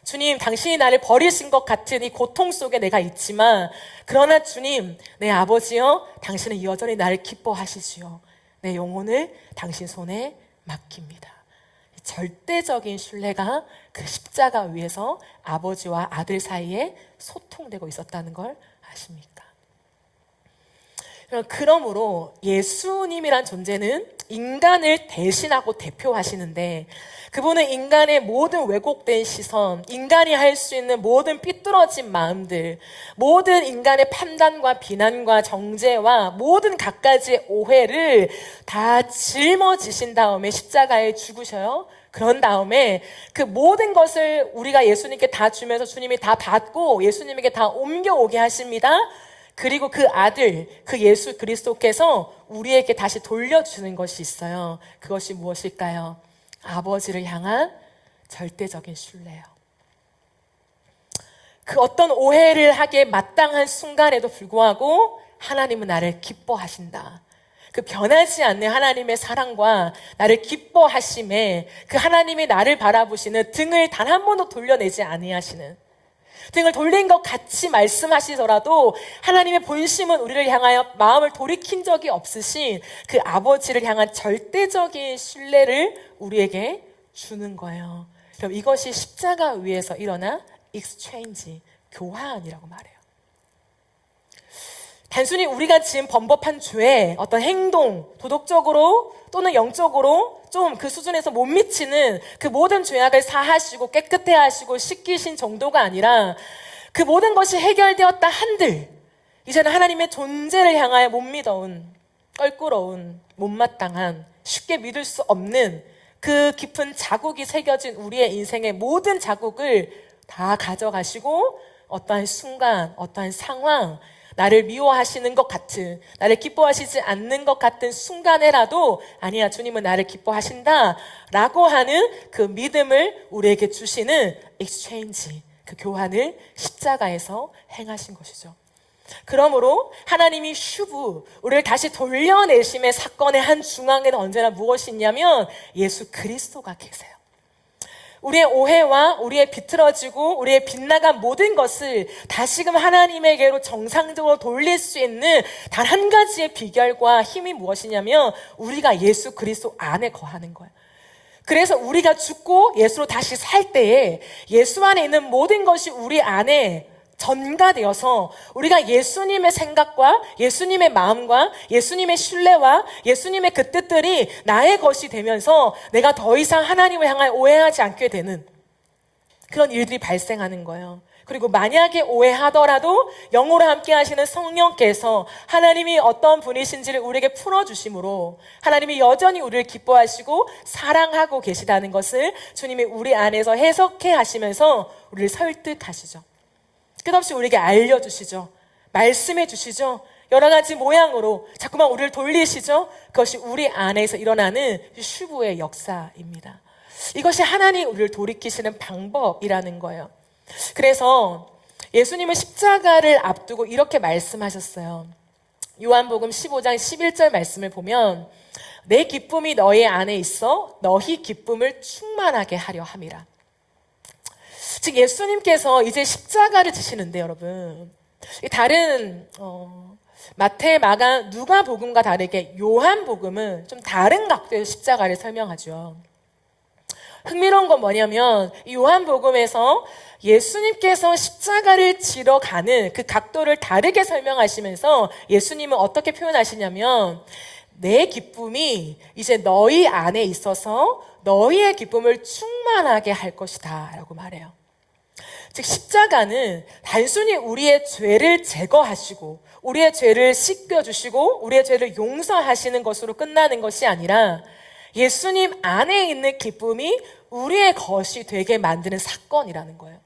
주님, 당신이 나를 버리신 것 같은 이 고통 속에 내가 있지만, 그러나 주님, 내 아버지여, 당신은 여전히 나를 기뻐하시지요. 내 영혼을 당신 손에 맡깁니다. 절대적인 신뢰가 그 십자가 위에서 아버지와 아들 사이에 소통되고 있었다는 걸 아십니까? 그러므로 예수님이란 존재는 인간을 대신하고 대표하시는데, 그분은 인간의 모든 왜곡된 시선, 인간이 할 수 있는 모든 삐뚤어진 마음들, 모든 인간의 판단과 비난과 정죄와 모든 갖가지의 오해를 다 짊어지신 다음에 십자가에 죽으셔요. 그런 다음에 그 모든 것을 우리가 예수님께 다 주면서 주님이 다 받고 예수님에게 다 옮겨오게 하십니다. 그리고 그 아들, 그 예수 그리스도께서 우리에게 다시 돌려주는 것이 있어요. 그것이 무엇일까요? 아버지를 향한 절대적인 신뢰요. 그 어떤 오해를 하기에 마땅한 순간에도 불구하고 하나님은 나를 기뻐하신다. 그 변하지 않는 하나님의 사랑과 나를 기뻐하심에 그 하나님이 나를 바라보시는 등을 단 한 번도 돌려내지 아니하시는, 등을 돌린 것 같이 말씀하시더라도 하나님의 본심은 우리를 향하여 마음을 돌이킨 적이 없으신 그 아버지를 향한 절대적인 신뢰를 우리에게 주는 거예요. 그럼 이것이 십자가 위에서 일어난 exchange, 교환이라고 말해요. 단순히 우리가 지은 범법한 죄, 어떤 행동, 도덕적으로 또는 영적으로 좀 그 수준에서 못 미치는 그 모든 죄악을 사하시고 깨끗해 하시고 씻기신 정도가 아니라 그 모든 것이 해결되었다 한들 이제는 하나님의 존재를 향하여 못 믿어온, 껄끄러운, 못마땅한, 쉽게 믿을 수 없는 그 깊은 자국이 새겨진 우리의 인생의 모든 자국을 다 가져가시고 어떠한 순간, 어떠한 상황, 나를 미워하시는 것 같은, 나를 기뻐하시지 않는 것 같은 순간에라도 아니야, 주님은 나를 기뻐하신다 라고 하는 그 믿음을 우리에게 주시는 exchange, 그 교환을 십자가에서 행하신 것이죠. 그러므로 하나님이 슈브, 우리를 다시 돌려내심의 사건의 한 중앙에는 언제나 무엇이 있냐면 예수 그리스도가 계세요. 우리의 오해와 우리의 비틀어지고 우리의 빗나간 모든 것을 다시금 하나님에게로 정상적으로 돌릴 수 있는 단 한 가지의 비결과 힘이 무엇이냐면 우리가 예수 그리스도 안에 거하는 거예요. 그래서 우리가 죽고 예수로 다시 살 때에 예수 안에 있는 모든 것이 우리 안에 전가되어서 우리가 예수님의 생각과 예수님의 마음과 예수님의 신뢰와 예수님의 그 뜻들이 나의 것이 되면서 내가 더 이상 하나님을 향하여 오해하지 않게 되는 그런 일들이 발생하는 거예요. 그리고 만약에 오해하더라도 영으로 함께 하시는 성령께서 하나님이 어떤 분이신지를 우리에게 풀어주심으로 하나님이 여전히 우리를 기뻐하시고 사랑하고 계시다는 것을 주님이 우리 안에서 해석해 하시면서 우리를 설득하시죠. 끝없이 우리에게 알려주시죠. 말씀해 주시죠. 여러 가지 모양으로 자꾸만 우리를 돌리시죠. 그것이 우리 안에서 일어나는 슈브의 역사입니다. 이것이 하나님 우리를 돌이키시는 방법이라는 거예요. 그래서 예수님은 십자가를 앞두고 이렇게 말씀하셨어요. 요한복음 15장 11절 말씀을 보면 내 기쁨이 너희 안에 있어 너희 기쁨을 충만하게 하려 함이라. 즉 예수님께서 이제 십자가를 지시는데 여러분, 다른 마태, 마가, 누가복음과 다르게 요한복음은 좀 다른 각도에서 십자가를 설명하죠. 흥미로운 건 뭐냐면 이 요한복음에서 예수님께서 십자가를 지러 가는 그 각도를 다르게 설명하시면서 예수님은 어떻게 표현하시냐면 내 기쁨이 이제 너희 안에 있어서 너희의 기쁨을 충만하게 할 것이다 라고 말해요. 즉 십자가는 단순히 우리의 죄를 제거하시고 우리의 죄를 씻겨주시고 우리의 죄를 용서하시는 것으로 끝나는 것이 아니라 예수님 안에 있는 기쁨이 우리의 것이 되게 만드는 사건이라는 거예요.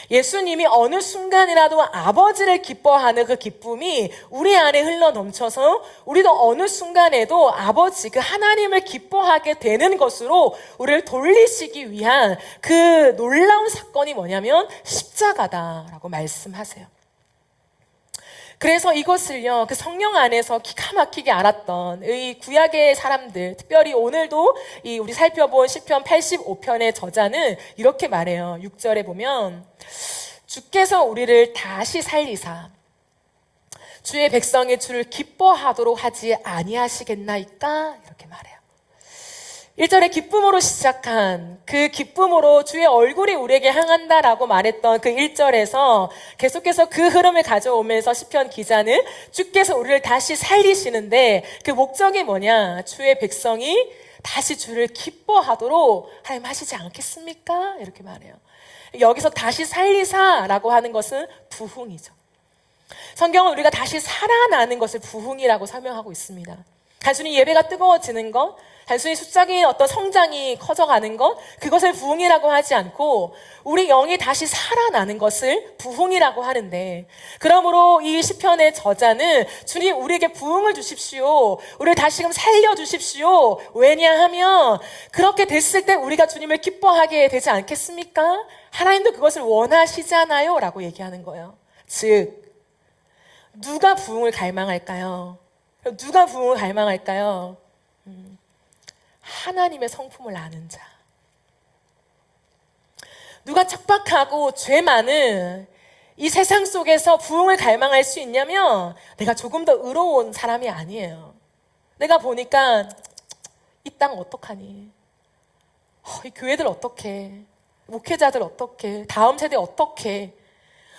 예수님이 어느 순간이라도 아버지를 기뻐하는 그 기쁨이 우리 안에 흘러 넘쳐서 우리도 어느 순간에도 아버지, 그 하나님을 기뻐하게 되는 것으로 우리를 돌리시기 위한 그 놀라운 사건이 뭐냐면 십자가다라고 말씀하세요. 그래서 이것을요, 그 성령 안에서 기가 막히게 알았던 이 구약의 사람들, 특별히 오늘도 이 우리 살펴본 시편 85편의 저자는 이렇게 말해요. 6절에 보면 주께서 우리를 다시 살리사 주의 백성이 주를 기뻐하도록 하지 아니하시겠나이까? 이렇게 말해요. 1절에 기쁨으로 시작한 그 기쁨으로 주의 얼굴이 우리에게 향한다라고 말했던 그 1절에서 계속해서 그 흐름을 가져오면서 시편 기자는 주께서 우리를 다시 살리시는데 그 목적이 뭐냐? 주의 백성이 다시 주를 기뻐하도록 하나님 하시지 않겠습니까? 이렇게 말해요. 여기서 다시 살리사라고 하는 것은 부흥이죠. 성경은 우리가 다시 살아나는 것을 부흥이라고 설명하고 있습니다. 단순히 예배가 뜨거워지는 것, 단순히 수적인 어떤 성장이 커져가는 것, 그것을 부흥이라고 하지 않고 우리 영이 다시 살아나는 것을 부흥이라고 하는데, 그러므로 이 시편의 저자는 주님 우리에게 부흥을 주십시오, 우리를 다시금 살려주십시오. 왜냐하면 그렇게 됐을 때 우리가 주님을 기뻐하게 되지 않겠습니까? 하나님도 그것을 원하시잖아요 라고 얘기하는 거예요. 즉 누가 부흥을 갈망할까요? 누가 부흥을 갈망할까요? 하나님의 성품을 아는 자. 누가 척박하고 죄 많은 이 세상 속에서 부흥을 갈망할 수 있냐면 내가 조금 더 의로운 사람이 아니에요. 내가 보니까 이 땅 어떡하니? 이 교회들 어떡해? 목회자들 어떡해? 다음 세대 어떡해?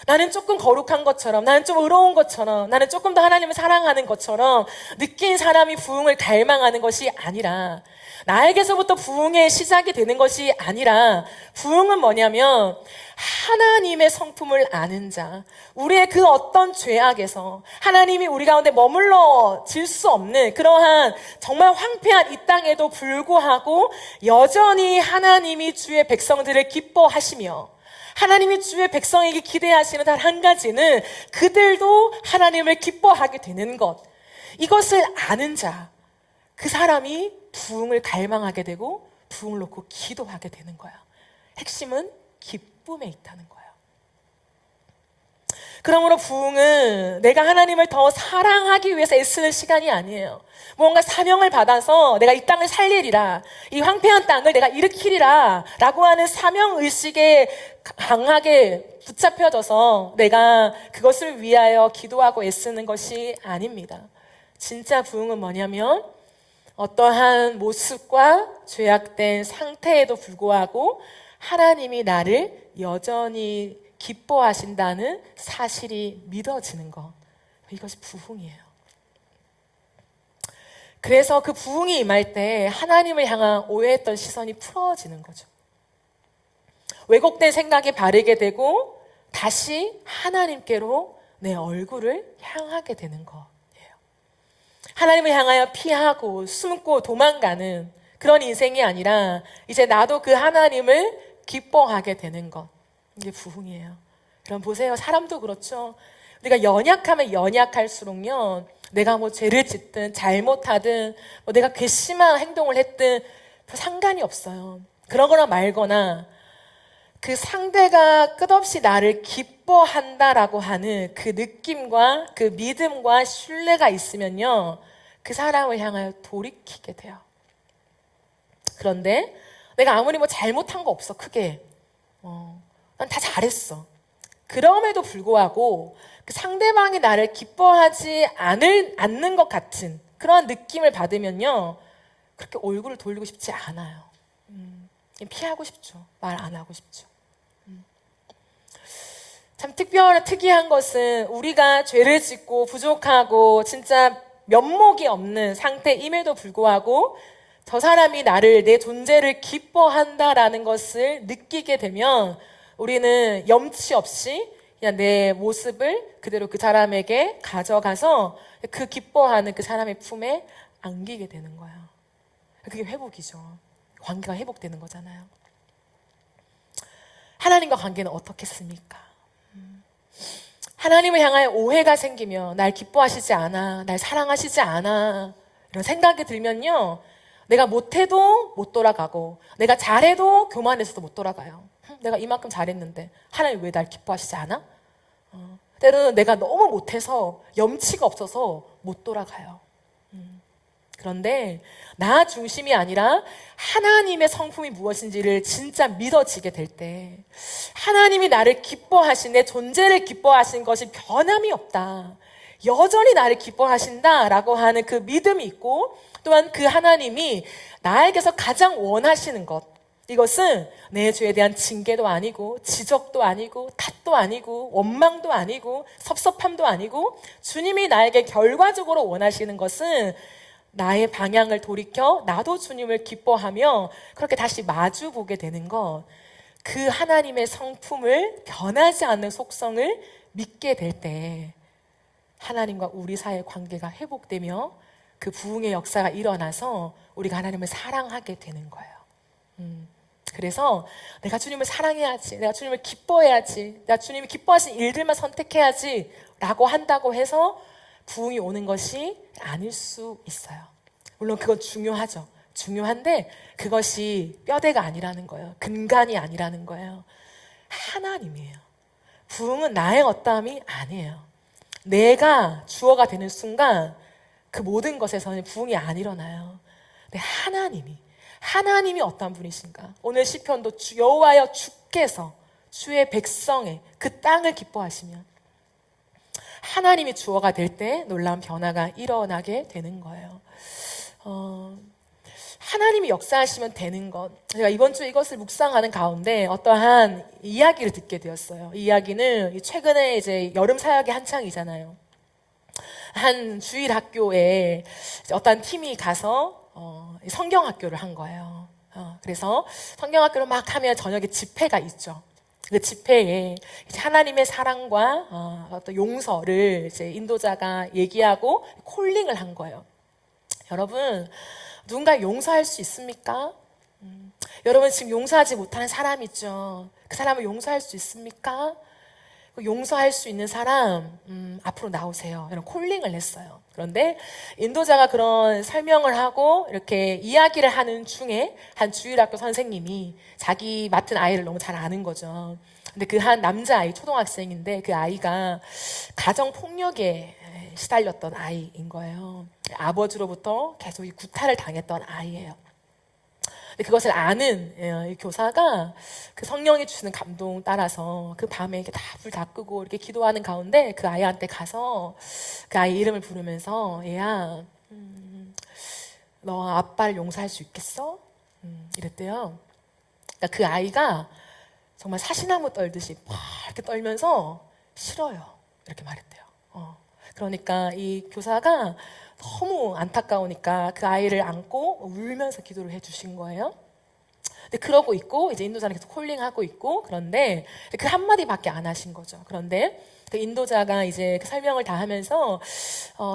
나는 조금 거룩한 것처럼, 나는 좀 의로운 것처럼, 나는 조금 더 하나님을 사랑하는 것처럼 느낀 사람이 부흥을 갈망하는 것이 아니라, 나에게서부터 부흥의 시작이 되는 것이 아니라, 부흥은 뭐냐면 하나님의 성품을 아는 자, 우리의 그 어떤 죄악에서 하나님이 우리 가운데 머물러질 수 없는 그러한 정말 황폐한 이 땅에도 불구하고 여전히 하나님이 주의 백성들을 기뻐하시며, 하나님이 주의 백성에게 기대하시는 단 한 가지는 그들도 하나님을 기뻐하게 되는 것, 이것을 아는 자, 그 사람이 부흥을 갈망하게 되고 부흥을 놓고 기도하게 되는 거야. 핵심은 기쁨에 있다는 거예요. 그러므로 부흥은 내가 하나님을 더 사랑하기 위해서 애쓰는 시간이 아니에요. 뭔가 사명을 받아서 내가 이 땅을 살리리라, 이 황폐한 땅을 내가 일으키리라 라고 하는 사명의식에 강하게 붙잡혀져서 내가 그것을 위하여 기도하고 애쓰는 것이 아닙니다. 진짜 부흥은 뭐냐면 어떠한 모습과 죄악된 상태에도 불구하고 하나님이 나를 여전히 기뻐하신다는 사실이 믿어지는 것, 이것이 부흥이에요. 그래서 그 부흥이 임할 때 하나님을 향한 오해했던 시선이 풀어지는 거죠. 왜곡된 생각이 바르게 되고 다시 하나님께로 내 얼굴을 향하게 되는 거예요. 하나님을 향하여 피하고 숨고 도망가는 그런 인생이 아니라 이제 나도 그 하나님을 기뻐하게 되는 것, 이게 부흥이에요. 여러분 보세요. 사람도 그렇죠. 우리가 연약하면 연약할수록요, 내가 뭐 죄를 짓든 잘못하든 뭐 내가 괘씸한 행동을 했든 상관이 없어요. 그러거나 말거나 그 상대가 끝없이 나를 기뻐한다라고 하는 그 느낌과 그 믿음과 신뢰가 있으면요, 그 사람을 향하여 돌이키게 돼요. 그런데 내가 아무리 뭐 잘못한 거 없어, 크게. 난 다 잘했어. 그럼에도 불구하고 그 상대방이 나를 기뻐하지 않는 것 같은 그런 느낌을 받으면요, 그렇게 얼굴을 돌리고 싶지 않아요. 피하고 싶죠. 말 안 하고 싶죠. 참 특이한 것은 우리가 죄를 짓고 부족하고 진짜 면목이 없는 상태임에도 불구하고 저 사람이 내 존재를 기뻐한다라는 것을 느끼게 되면 우리는 염치 없이 그냥 내 모습을 그대로 그 사람에게 가져가서 그 기뻐하는 그 사람의 품에 안기게 되는 거예요. 그게 회복이죠. 관계가 회복되는 거잖아요. 하나님과 관계는 어떻겠습니까? 하나님을 향하여 오해가 생기면 날 기뻐하시지 않아, 날 사랑하시지 않아 이런 생각이 들면요, 내가 못해도 못 돌아가고 내가 잘해도 교만해서도 못 돌아가요. 내가 이만큼 잘했는데 하나님 왜 날 기뻐하시지 않아? 때로는 내가 너무 못해서 염치가 없어서 못 돌아가요. 그런데 나 중심이 아니라 하나님의 성품이 무엇인지를 진짜 믿어지게 될 때, 하나님이 나를 기뻐하신, 내 존재를 기뻐하신 것이 변함이 없다, 여전히 나를 기뻐하신다라고 하는 그 믿음이 있고, 또한 그 하나님이 나에게서 가장 원하시는 것, 이것은 내 죄에 대한 징계도 아니고 지적도 아니고 탓도 아니고 원망도 아니고 섭섭함도 아니고, 주님이 나에게 결과적으로 원하시는 것은 나의 방향을 돌이켜 나도 주님을 기뻐하며 그렇게 다시 마주보게 되는 것, 그 하나님의 성품을, 변하지 않는 속성을 믿게 될 때 하나님과 우리 사이의 관계가 회복되며 그 부흥의 역사가 일어나서 우리가 하나님을 사랑하게 되는 거예요. 그래서 내가 주님을 사랑해야지, 내가 주님을 기뻐해야지, 내가 주님이 기뻐하신 일들만 선택해야지 라고 한다고 해서 부흥이 오는 것이 아닐 수 있어요. 물론 그건 중요하죠. 중요한데 그것이 뼈대가 아니라는 거예요. 근간이 아니라는 거예요. 하나님이에요. 부흥은 나의 어떠함이 아니에요. 내가 주어가 되는 순간 그 모든 것에서는 부흥이 안 일어나요. 근데 하나님이 어떠한 분이신가? 오늘 시편도 여호와여 주께서 주의 백성의 그 땅을 기뻐하시면, 하나님이 주어가 될 때 놀라운 변화가 일어나게 되는 거예요. 하나님이 역사하시면 되는 것. 제가 이번 주에 이것을 묵상하는 가운데 어떠한 이야기를 듣게 되었어요. 이 이야기는 최근에 이제 여름 사역이 한창이잖아요. 한 주일 학교에 어떤 팀이 가서 성경 학교를 한 거예요. 그래서 성경 학교를 막 하면 저녁에 집회가 있죠. 그 집회에 이제 하나님의 사랑과 어떤 용서를 이제 인도자가 얘기하고 콜링을 한 거예요. 여러분, 누군가 용서할 수 있습니까? 여러분, 지금 용서하지 못하는 사람 있죠? 그 사람을 용서할 수 있습니까? 용서할 수 있는 사람 앞으로 나오세요. 이런 콜링을 했어요. 그런데 인도자가 그런 설명을 하고 이렇게 이야기를 하는 중에 한 주일학교 선생님이 자기 맡은 아이를 너무 잘 아는 거죠. 근데 그 한 남자아이, 초등학생인데 그 아이가 가정폭력에 시달렸던 아이인 거예요. 아버지로부터 계속 이 구타를 당했던 아이예요. 근데 그것을 아는 이 교사가 그 성령이 주시는 감동 따라서 그 밤에 이렇게 다 불 다 끄고 이렇게 기도하는 가운데 그 아이한테 가서 그 아이 이름을 부르면서, 얘야, 너 아빠를 용서할 수 있겠어? 이랬대요. 그러니까 그 아이가 정말 사시나무 떨듯이 막 이렇게 떨면서 싫어요, 이렇게 말했대요. 그러니까 이 교사가 너무 안타까우니까 그 아이를 안고 울면서 기도를 해주신 거예요. 근데 그러고 있고 이제 인도자는 계속 콜링하고 있고, 그런데 그 한마디밖에 안 하신 거죠. 그런데 그 인도자가 이제 그 설명을 다 하면서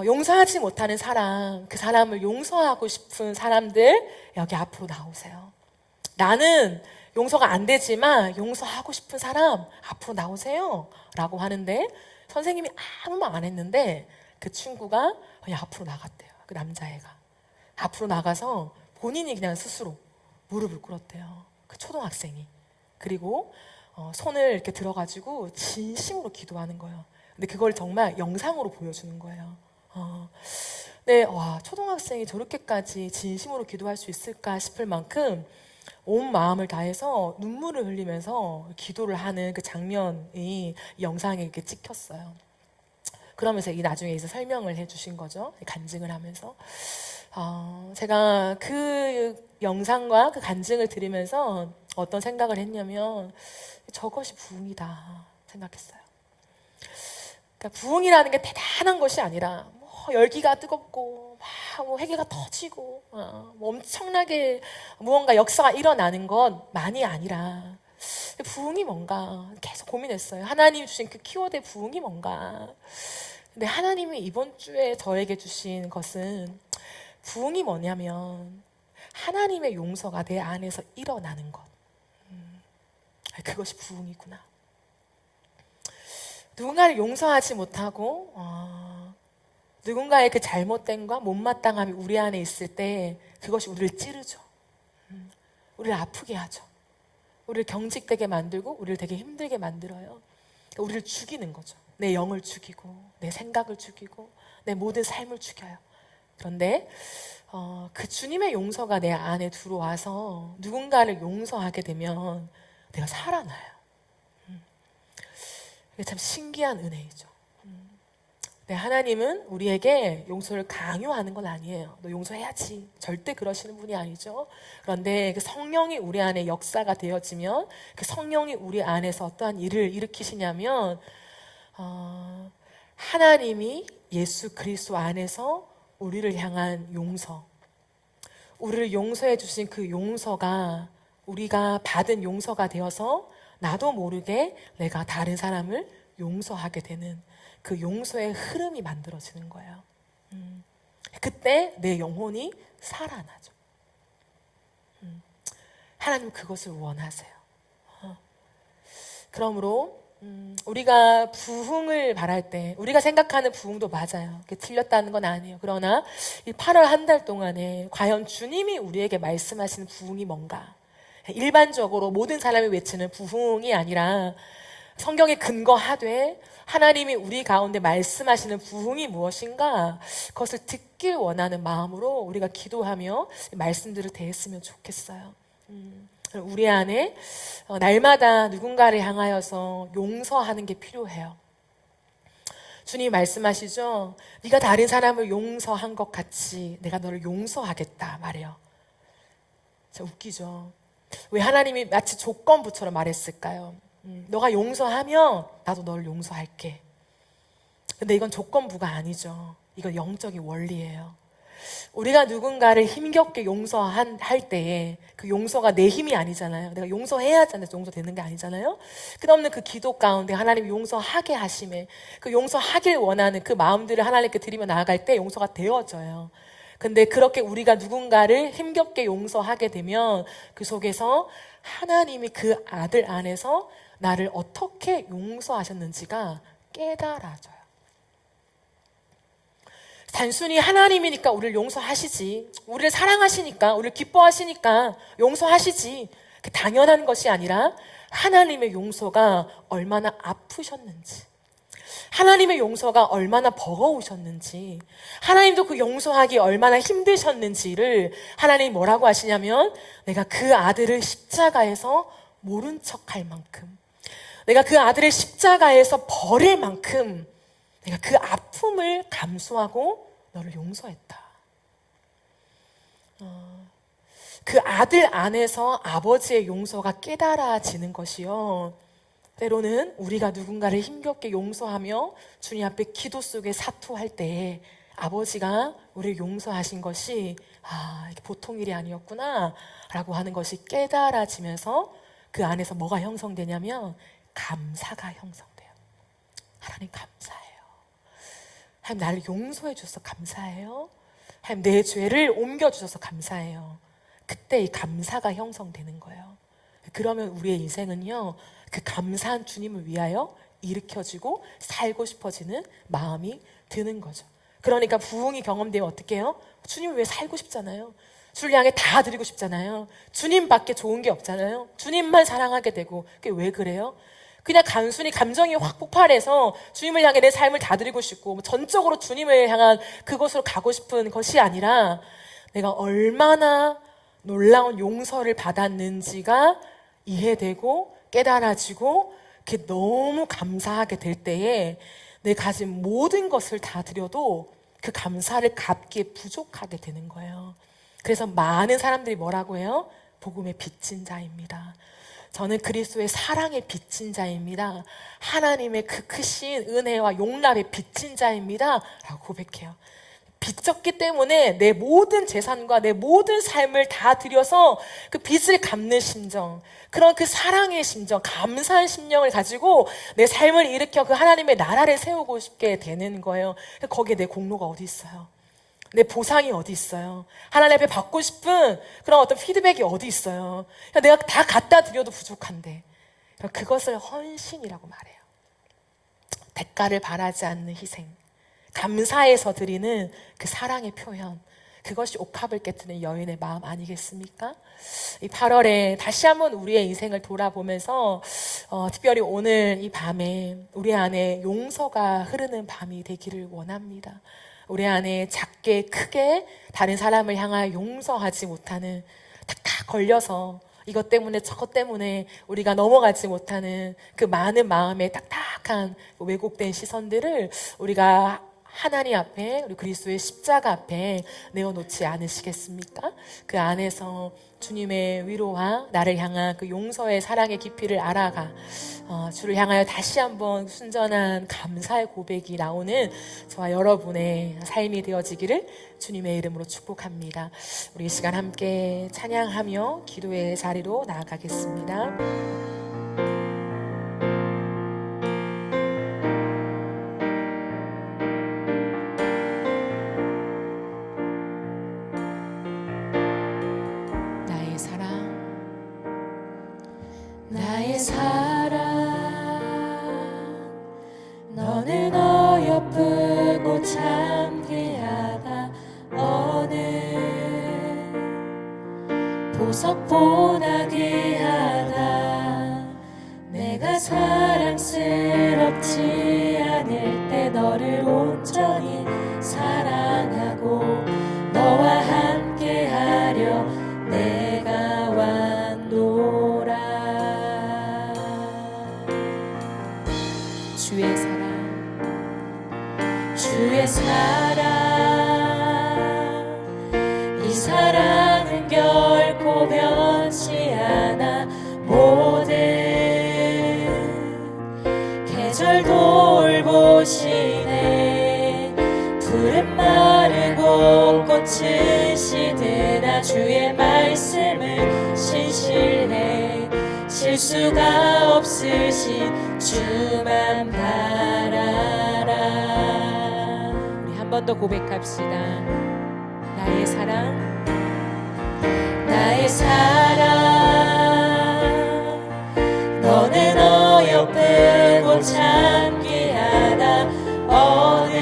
용서하지 못하는 사람, 그 사람을 용서하고 싶은 사람들 여기 앞으로 나오세요. 나는 용서가 안 되지만 용서하고 싶은 사람 앞으로 나오세요 라고 하는데, 선생님이 아무 말 안 했는데 그 친구가 그냥 앞으로 나갔대요. 그 남자애가 앞으로 나가서 본인이 그냥 스스로 무릎을 꿇었대요. 그 초등학생이. 그리고 손을 이렇게 들어가지고 진심으로 기도하는 거예요. 근데 그걸 정말 영상으로 보여주는 거예요. 네, 와, 초등학생이 저렇게까지 진심으로 기도할 수 있을까 싶을 만큼 온 마음을 다해서 눈물을 흘리면서 기도를 하는 그 장면이 이 영상에 이렇게 찍혔어요. 그러면서 이 나중에 이제 설명을 해주신 거죠. 간증을 하면서. 제가 그 영상과 그 간증을 들으면서 어떤 생각을 했냐면 저것이 부흥이다 생각했어요. 그러니까 부흥이라는 게 대단한 것이 아니라 뭐 열기가 뜨겁고 뭐 회개가 터지고 뭐 엄청나게 무언가 역사가 일어나는 것만이 아니라 부흥이 뭔가 계속 고민했어요. 하나님이 주신 그 키워드의 부흥이 뭔가. 근데 하나님이 이번 주에 저에게 주신 것은 부흥이 뭐냐면 하나님의 용서가 내 안에서 일어나는 것. 그것이 부흥이구나. 누군가를 용서하지 못하고 누군가의 그 잘못됨과 못마땅함이 우리 안에 있을 때 그것이 우리를 찌르죠. 우리를 아프게 하죠. 우리를 경직되게 만들고 우리를 되게 힘들게 만들어요. 그러니까 우리를 죽이는 거죠. 내 영을 죽이고 내 생각을 죽이고 내 모든 삶을 죽여요. 그런데 그 주님의 용서가 내 안에 들어와서 누군가를 용서하게 되면 내가 살아나요. 이게 참 신기한 은혜이죠. 네, 하나님은 우리에게 용서를 강요하는 건 아니에요. 너 용서해야지. 절대 그러시는 분이 아니죠. 그런데 그 성령이 우리 안에 역사가 되어지면 그 성령이 우리 안에서 어떠한 일을 일으키시냐면 하나님이 예수 그리스도 안에서 우리를 향한 용서, 우리를 용서해 주신 그 용서가 우리가 받은 용서가 되어서 나도 모르게 내가 다른 사람을 용서하게 되는 그 용서의 흐름이 만들어지는 거예요. 그때 내 영혼이 살아나죠. 하나님 그것을 원하세요. 그러므로 우리가 부흥을 바랄 때 우리가 생각하는 부흥도 맞아요. 그게 틀렸다는 건 아니에요. 그러나 이 8월 한 달 동안에 과연 주님이 우리에게 말씀하시는 부흥이 뭔가, 일반적으로 모든 사람이 외치는 부흥이 아니라 성경에 근거하되 하나님이 우리 가운데 말씀하시는 부흥이 무엇인가, 그것을 듣길 원하는 마음으로 우리가 기도하며 말씀들을 대했으면 좋겠어요. 우리 안에 날마다 누군가를 향하여서 용서하는 게 필요해요. 주님이 말씀하시죠. 네가 다른 사람을 용서한 것 같이 내가 너를 용서하겠다 말해요. 진짜 웃기죠. 왜 하나님이 마치 조건부처럼 말했을까요? 너가 용서하면 나도 너를 용서할게. 근데 이건 조건부가 아니죠. 이건 영적인 원리예요. 우리가 누군가를 힘겹게 용서할 때에 그 용서가 내 힘이 아니잖아요. 내가 용서해야지 용서되는 게 아니잖아요. 끝없는 그 기도 가운데 하나님이 용서하게 하심에 그 용서하길 원하는 그 마음들을 하나님께 드리며 나아갈 때 용서가 되어져요. 근데 그렇게 우리가 누군가를 힘겹게 용서하게 되면 그 속에서 하나님이 그 아들 안에서 나를 어떻게 용서하셨는지가 깨달아져요. 단순히 하나님이니까 우리를 용서하시지, 우리를 사랑하시니까, 우리를 기뻐하시니까 용서하시지, 그 당연한 것이 아니라 하나님의 용서가 얼마나 아프셨는지, 하나님의 용서가 얼마나 버거우셨는지, 하나님도 그 용서하기 얼마나 힘드셨는지를 하나님이 뭐라고 하시냐면 내가 그 아들을 십자가에서 모른 척할 만큼, 내가 그 아들을 십자가에서 버릴 만큼 내가 그 아픔을 감수하고 너를 용서했다. 그 아들 안에서 아버지의 용서가 깨달아지는 것이요. 때로는 우리가 누군가를 힘겹게 용서하며 주님 앞에 기도 속에 사투할 때 아버지가 우리를 용서하신 것이 이게 보통 일이 아니었구나 라고 하는 것이 깨달아지면서 그 안에서 뭐가 형성되냐면 감사가 형성돼요. 하나님 감사해요. 하나님 나를 용서해 주셔서 감사해요. 하나님 내 죄를 옮겨주셔서 감사해요. 그때 이 감사가 형성되는 거예요. 그러면 우리의 인생은요, 그 감사한 주님을 위하여 일으켜지고 살고 싶어지는 마음이 드는 거죠. 그러니까 부흥이 경험되면 어떻게 해요? 주님 위해 살고 싶잖아요. 주를 향해 다 드리고 싶잖아요. 주님밖에 좋은 게 없잖아요. 주님만 사랑하게 되고. 그게 왜 그래요? 그냥 단순히 감정이 확 폭발해서 주님을 향해 내 삶을 다 드리고 싶고 전적으로 주님을 향한 그곳으로 가고 싶은 것이 아니라 내가 얼마나 놀라운 용서를 받았는지가 이해되고 깨달아지고 그게 너무 감사하게 될 때에 내 가진 모든 것을 다 드려도 그 감사를 갚기에 부족하게 되는 거예요. 그래서 많은 사람들이 뭐라고 해요? 복음의 빚진 자입니다. 저는 그리스도의 사랑에 빚진 자입니다. 하나님의 그 크신 은혜와 용납에 빚진 자입니다. 라고 고백해요. 빚졌기 때문에 내 모든 재산과 내 모든 삶을 다 들여서 그 빚을 갚는 심정, 그런 그 사랑의 심정, 감사한 심령을 가지고 내 삶을 일으켜 그 하나님의 나라를 세우고 싶게 되는 거예요. 거기에 내 공로가 어디 있어요? 내 보상이 어디 있어요? 하나님 앞에 받고 싶은 그런 어떤 피드백이 어디 있어요? 내가 다 갖다 드려도 부족한데 그것을 헌신이라고 말해요. 대가를 바라지 않는 희생, 감사해서 드리는 그 사랑의 표현, 그것이 옥합을 깨트는 여인의 마음 아니겠습니까? 이 8월에 다시 한번 우리의 인생을 돌아보면서 특별히 오늘 이 밤에 우리 안에 용서가 흐르는 밤이 되기를 원합니다. 우리 안에 작게 크게 다른 사람을 향하여 용서하지 못하는, 탁탁 걸려서 이것 때문에 저것 때문에 우리가 넘어가지 못하는 그 많은 마음의 딱딱한 왜곡된 시선들을 우리가 하나님 앞에, 우리 그리스도의 십자가 앞에 내어놓지 않으시겠습니까? 그 안에서 주님의 위로와 나를 향한 그 용서의 사랑의 깊이를 알아가 주를 향하여 다시 한번 순전한 감사의 고백이 나오는 저와 여러분의 삶이 되어지기를 주님의 이름으로 축복합니다. 우리 이 시간 함께 찬양하며 기도의 자리로 나아가겠습니다. 나의 사랑, 너는 어여쁘고 참 귀하다. 어느 보석보다 귀하다. 내가 사랑스럽지 않을 때 너를 온전히 사랑하고 너와 함께하려 내가 왔노라. 주의 사랑, 이 사랑은 결코 변치 않아. 모든 계절 돌보시네. 푸른 마르고 꽃은 시드나 주의 말씀은 신실해. 실수가 없으신 주만 바라라. 우리 한 번 더 고백합시다. 나의 사랑, 나의 사랑, 너는 어여쁘고 참 귀하다. 어느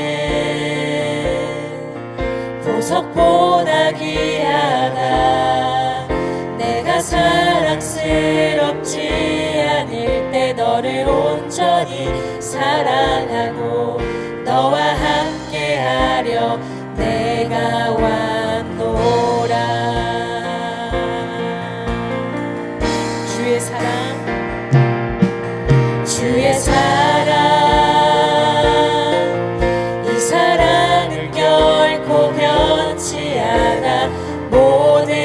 보석보다 귀하다. 내가 사랑스럽지 않을 때 너를 온전히 사랑하고 너와 함께하려 내가 왔노라. 주의 사랑, 주의 사랑, 이 사랑은 결코 변치 않아. 모든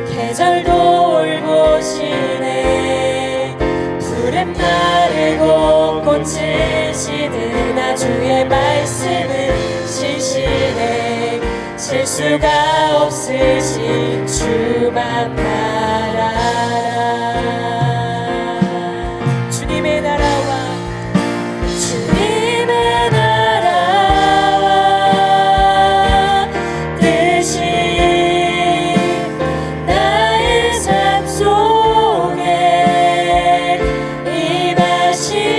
계절 돌보시네. 푸른 마르고 꽃은 시드나 주의 말씀은 신실해. 실수가 없으신 주만 바라라. 주님의 나라와 주님의 나라와 뜻이 나의 삶 속에 임하시며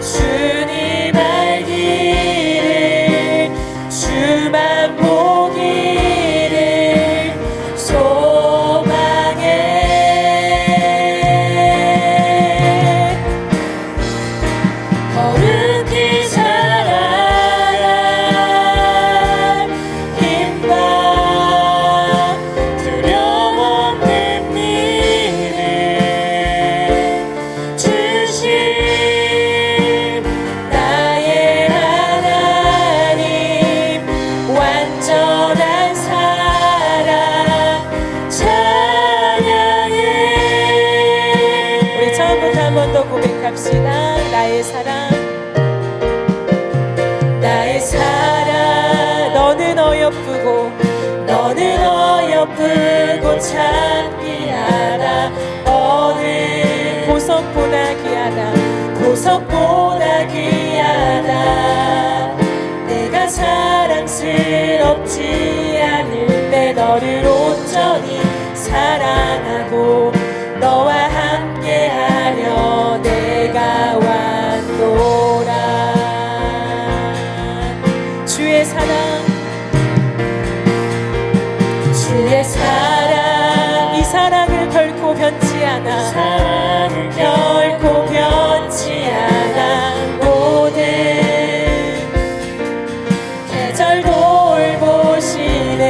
주님 알기를 주만 보기를 나의 사랑 나의 사랑 너는 어여쁘고 너는 어여쁘고 찬미하다 어느 보석보다 귀하다 보석보다 귀하다 내가 사랑스럽지 않은데 너를 온전히 사랑하고 너와 함께하려 내가 왔노라 주의 사랑 주의 사랑 이 사랑은 결코 변치 않아 사랑은 결코 변치 않아 모든 계절 돌보시네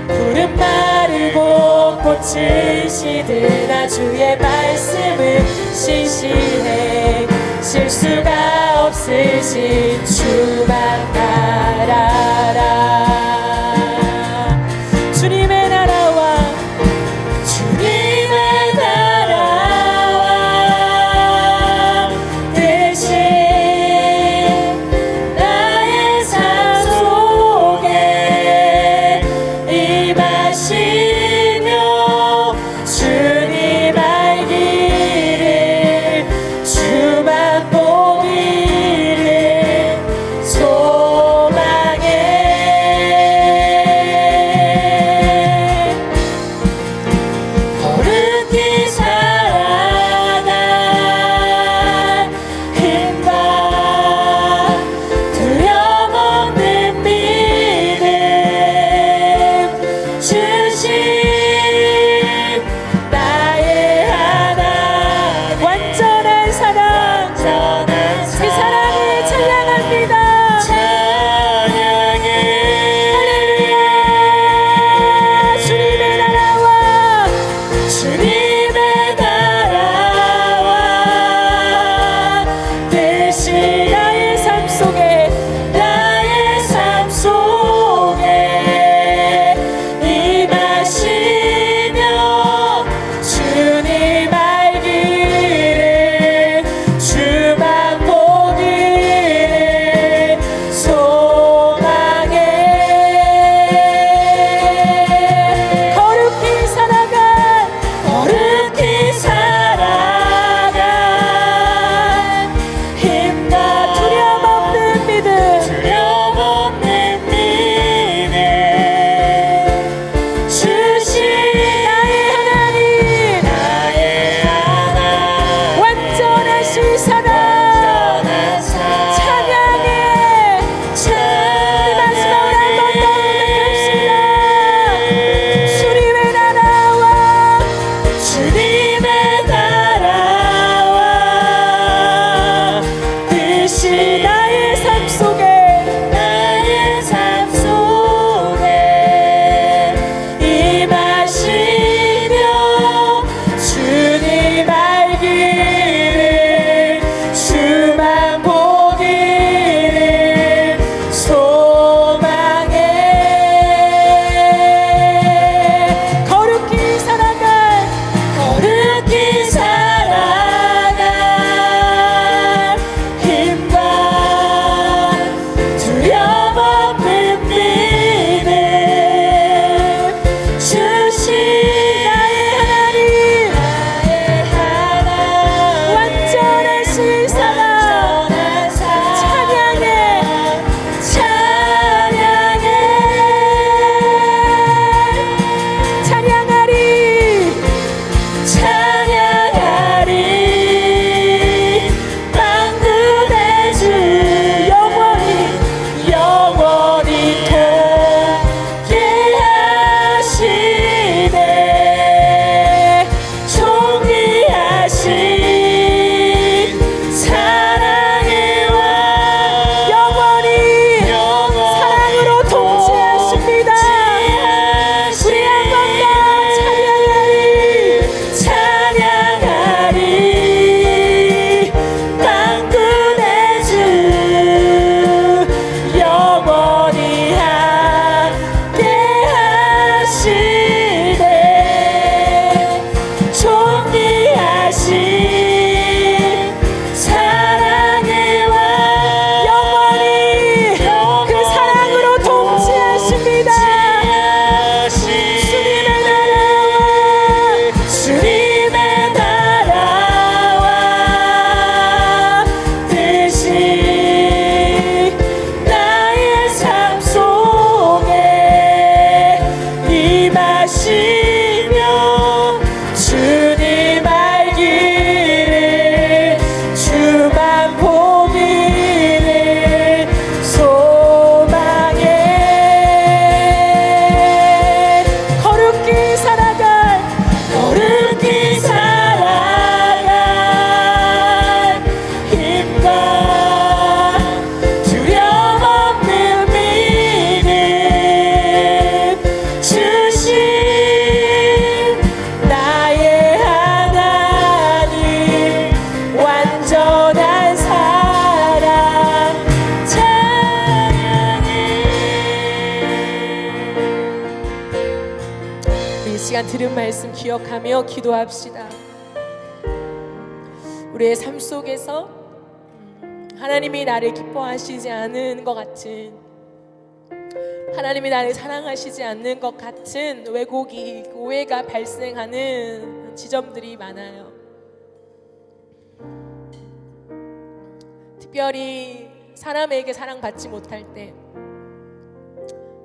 푸른 마르고 꽃을 시드나 주의 말씀은 신실해 실수가 없으신 주만 알아라 주님의 나라와 주님의 나라와 대신 나의 삶 속에 임하시며 주님 알기를 주만 보기를 소망해 하시며 주님 알기를 주만 보기를 소망해 거룩히 살아갈 힘과 두려움 없는 믿음 주신 나의 하나님 완전한 사랑 찬양해. 이 시간 들은 말씀 기억하며 기도합시다. 우리의 삶 속에서 하나님이 나를 기뻐하시지 않은 것 같은, 하나님이 나를 사랑하시지 않는 것 같은 왜곡이, 오해가 발생하는 지점들이 많아요. 특별히 사람에게 사랑받지 못할 때,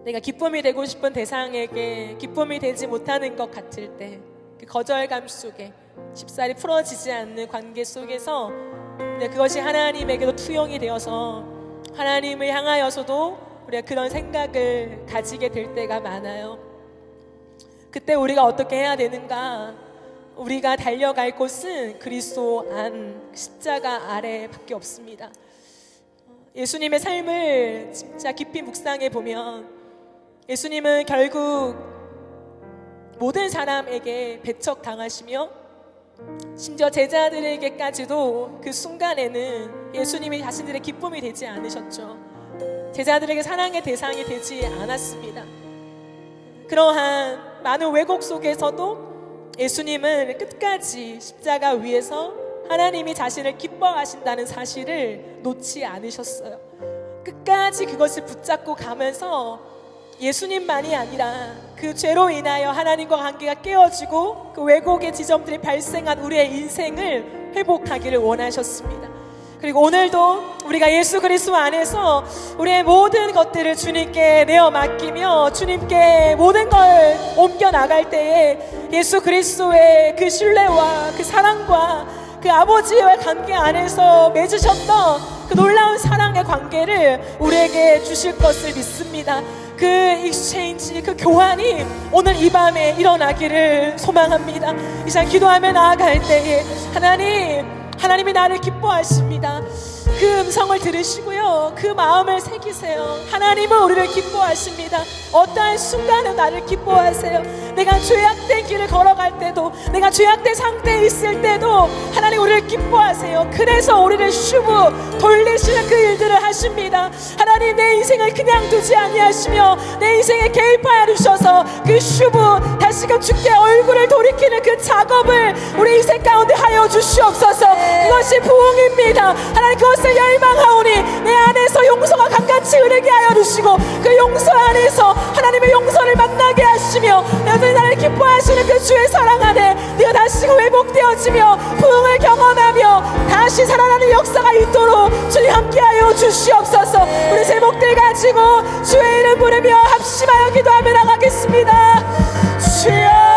내가 기쁨이 되고 싶은 대상에게 기쁨이 되지 못하는 것 같을 때, 그 거절감 속에 쉽사리 풀어지지 않는 관계 속에서 그것이 하나님에게도 투영이 되어서 하나님을 향하여서도 우리가 그런 생각을 가지게 될 때가 많아요. 그때 우리가 어떻게 해야 되는가? 우리가 달려갈 곳은 그리스도 안, 십자가 아래밖에 없습니다. 예수님의 삶을 진짜 깊이 묵상해 보면 예수님은 결국 모든 사람에게 배척당하시며 심지어 제자들에게까지도 그 순간에는 예수님이 자신들의 기쁨이 되지 않으셨죠. 제자들에게 사랑의 대상이 되지 않았습니다. 그러한 많은 왜곡 속에서도 예수님은 끝까지 십자가 위에서 하나님이 자신을 기뻐하신다는 사실을 놓지 않으셨어요. 끝까지 그것을 붙잡고 가면서 예수님만이 아니라 그 죄로 인하여 하나님과 관계가 깨어지고 그 왜곡의 지점들이 발생한 우리의 인생을 회복하기를 원하셨습니다. 그리고 오늘도 우리가 예수 그리스도 안에서 우리의 모든 것들을 주님께 내어 맡기며 주님께 모든 걸 옮겨 나갈 때에 예수 그리스도의 그 신뢰와 그 사랑과 그 아버지의 관계 안에서 맺으셨던 그 놀라운 사랑의 관계를 우리에게 주실 것을 믿습니다. 그 익스체인지, 그 교환이 오늘 이 밤에 일어나기를 소망합니다. 이 시간 기도하며 나아갈 때에 하나님이 나를 기뻐하십니다. 그 음성을 들으시고요, 그 마음을 새기세요. 하나님은 우리를 기뻐하십니다. 어떠한 순간에 나를 기뻐하세요. 내가 죄악된 길을 걸어갈 때도, 내가 죄악된 상태에 있을 때도 하나님 우리를 기뻐하세요. 그래서 우리를 슈브 돌리시는 그 일들을 하십니다. 하나님 내 인생을 그냥 두지 아니하시며 내 인생에 개입하여 주셔서 그 슈브 다시금 주께 얼굴을 돌이키는 그 작업을 우리 인생 가운데 하여 주시옵소서. 그것이 부흥입니다. 하나님 그것을 열망하오니 내 안에서 용서가 강같이 흐르게 하여 주시고 그 용서 안에서 하나님의 용서를 만나게 하시며 여전히 나를 기뻐하시는 그 주의 사랑 안에 네가 다시금 회복되어지며 부흥을 경험하며 다시 살아나는 역사가 있도록 주님 함께하여 주시옵소서. 우리 제목들 가지고 주의 이름 부르며 합심하여 기도하며 나가겠습니다. 주여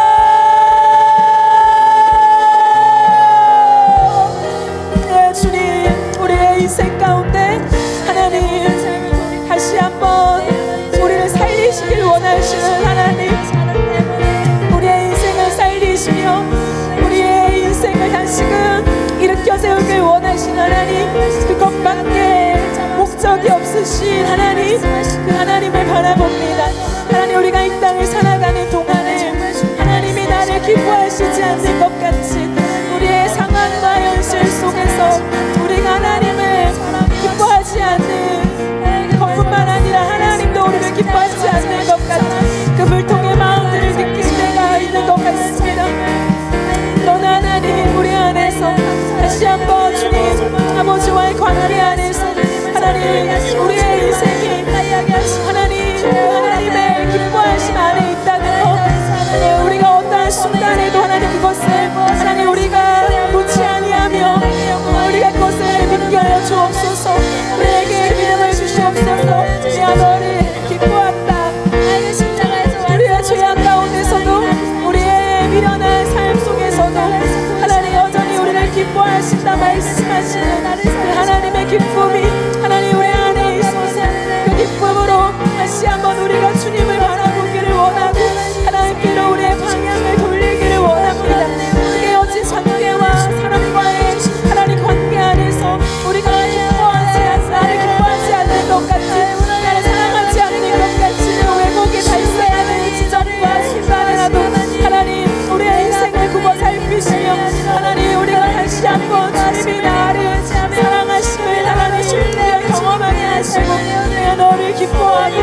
우리의 인생 가운데 하나님 다시 한번 우리를 살리시길 원하시는 하나님, 우리의 인생을 살리시며 우리의 인생을 다시금 일으켜 세우길 원하시는 하나님, 그것밖에 목적이 없으신 하나님, 그 하나님을 바라봅니다. 하나님 우리가 이 땅을 살아가는 동안에 하나님이 나를 기뻐하시지 않는 것 같이 우리의 상황과 현실 속에서 우리가 하나님을 기뻐하지 않는 것뿐만 아니라 하나님도 우리를 기뻐하지 않는 것 같은 그 불통의 마음들을 느낄 때가 있는 것 같습니다. 그러나 하나님 우리 안에서 다시 한번 주님 아버지와의 관계 안에서 하나님 우리의 인생이 하나님의 기뻐하심 안에 있다는 것, 우리가 어떠한 순간에도 하나님 그것을 하나님 우리가 놓지 아니하며 우리가 그것을 믿게 하여 주옵소서. 우리에게 기뻐하신다 말씀하시는 그 하나님의 기쁨이 하나님 우리 안에 있어서 그 기쁨으로 다시 한번 우리가 주님을 바라보기를 원하고 하나님께로 우리의 방향을 돌리기를 원합니다. 깨어진 관계와 사람과의 하나님 관계 안에서 우리가 나를 기뻐하지 않는 것 같이 나를 사랑하지 않는 것 같이 왜곡이 발생하는 지점과 순간이라도 하나님 우리의 인생을 굽어 살피시며 하나님 우리가 다시 한번 주님이 나를 사랑하심을 하나님 쉽게 경험하게 하시고 내가 너를 기뻐하고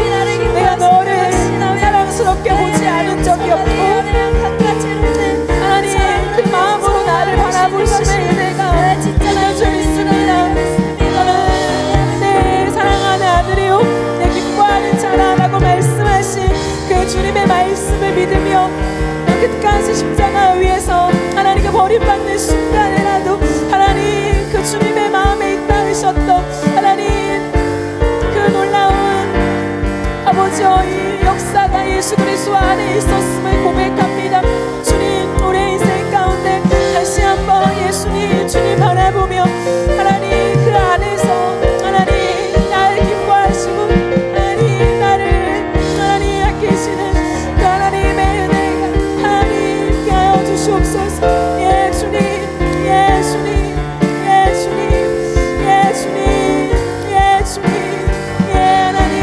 내가 너를 사랑스럽게 보지 않은 적이 없고 하나님 그 마음으로 나를 바라보심의 은혜가 저는 좀 있습니다. 저는 내 사랑하는 아들이요 내 기뻐하는 자라라고 말씀하신 그 주님의 말씀을 믿으며 끝까지 십자가 위에서 하나님 그 버림받는 순간에라도 하나님 그 주님의 마음에 있다으셨던 하나님 그 놀라운 아버지여 이 역사가 예수 그리스도 안에 있었음을 고백합니다. 주님 우리의 인생 가운데 다시 한번 예수님 주님 바라보며 하나님 그 안에서 하나님 나를 기뻐하시고 하나님 나를 하나님 아끼시는 그 하나님의 은혜가 하나님께 하여 주시옵소서. 예 주님 예 주님 예 주님 예 주님 예 주님 예 하나님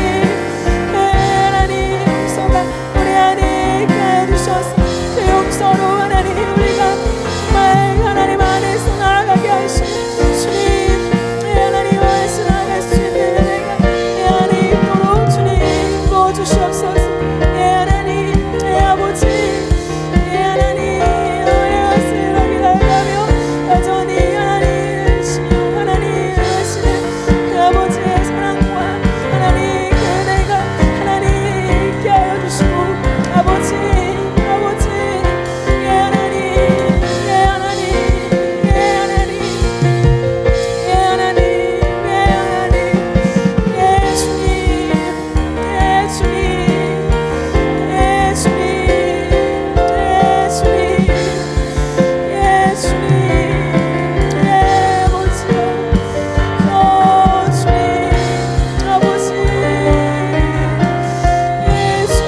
용서가 우리 안에 있게 하여 주셔서 그 용서로 하나님 우리가 정말 하나님 안에서 나아가게 하시는 주님 예 하나님 안에서 나아갈 수 있는 은혜가 예 하나님 있도록 주님 부어주시옵소서. 예 하나님 예 아버지 예 하나님 우리의 것을 기다리며 여전히 하나님 시여 하나님 하시는 그 아버지의 사랑과 하나님 그 은혜가 하나님 있게 하여 주시고 아버지 예 하나님 예 하나님 예 하나님 예 하나님 예 하나님 예 주님 예 주님 예 주님 예 주님 예 주님 예 아버지여 주님 아버지 예 주님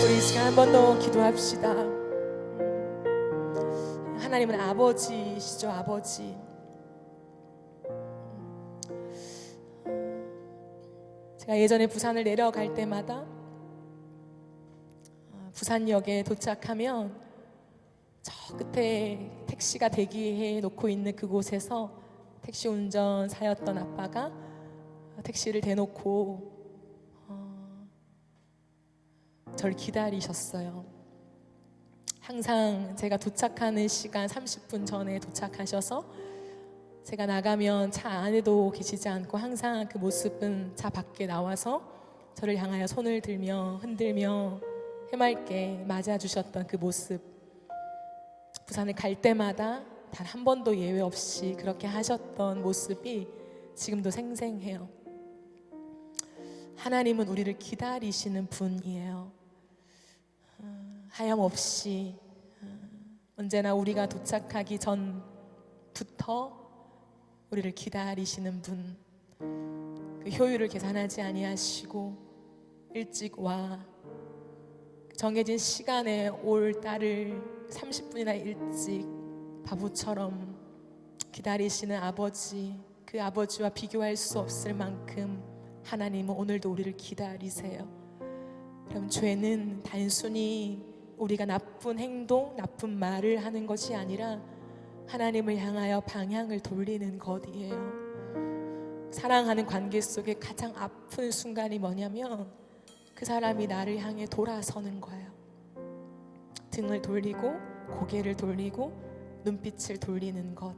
우리 이 시간 한 번 더 기도합시다. 하나님은 아버지시죠. 아버지 제가 예전에 부산을 내려갈 때마다 부산역에 도착하면 저 끝에 택시가 대기해 놓고 있는 그곳에서 택시 운전사였던 아빠가 택시를 대놓고 저를 기다리셨어요. 항상 제가 도착하는 시간 30분 전에 도착하셔서 제가 나가면 차 안에도 계시지 않고 항상 그 모습은 차 밖에 나와서 저를 향하여 손을 들며 흔들며 해맑게 맞아주셨던 그 모습, 부산을 갈 때마다 단 한 번도 예외 없이 그렇게 하셨던 모습이 지금도 생생해요. 하나님은 우리를 기다리시는 분이에요. 하염없이 언제나 우리가 도착하기 전부터 우리를 기다리시는 분, 그 효율을 계산하지 아니하시고 일찍 와 정해진 시간에 올 딸을 30분이나 일찍 바보처럼 기다리시는 아버지, 그 아버지와 비교할 수 없을 만큼 하나님은 오늘도 우리를 기다리세요. 그럼 죄는 단순히 우리가 나쁜 행동, 나쁜 말을 하는 것이 아니라 하나님을 향하여 방향을 돌리는 것이에요. 사랑하는 관계 속에 가장 아픈 순간이 뭐냐면 그 사람이 나를 향해 돌아서는 거예요. 등을 돌리고 고개를 돌리고 눈빛을 돌리는 것,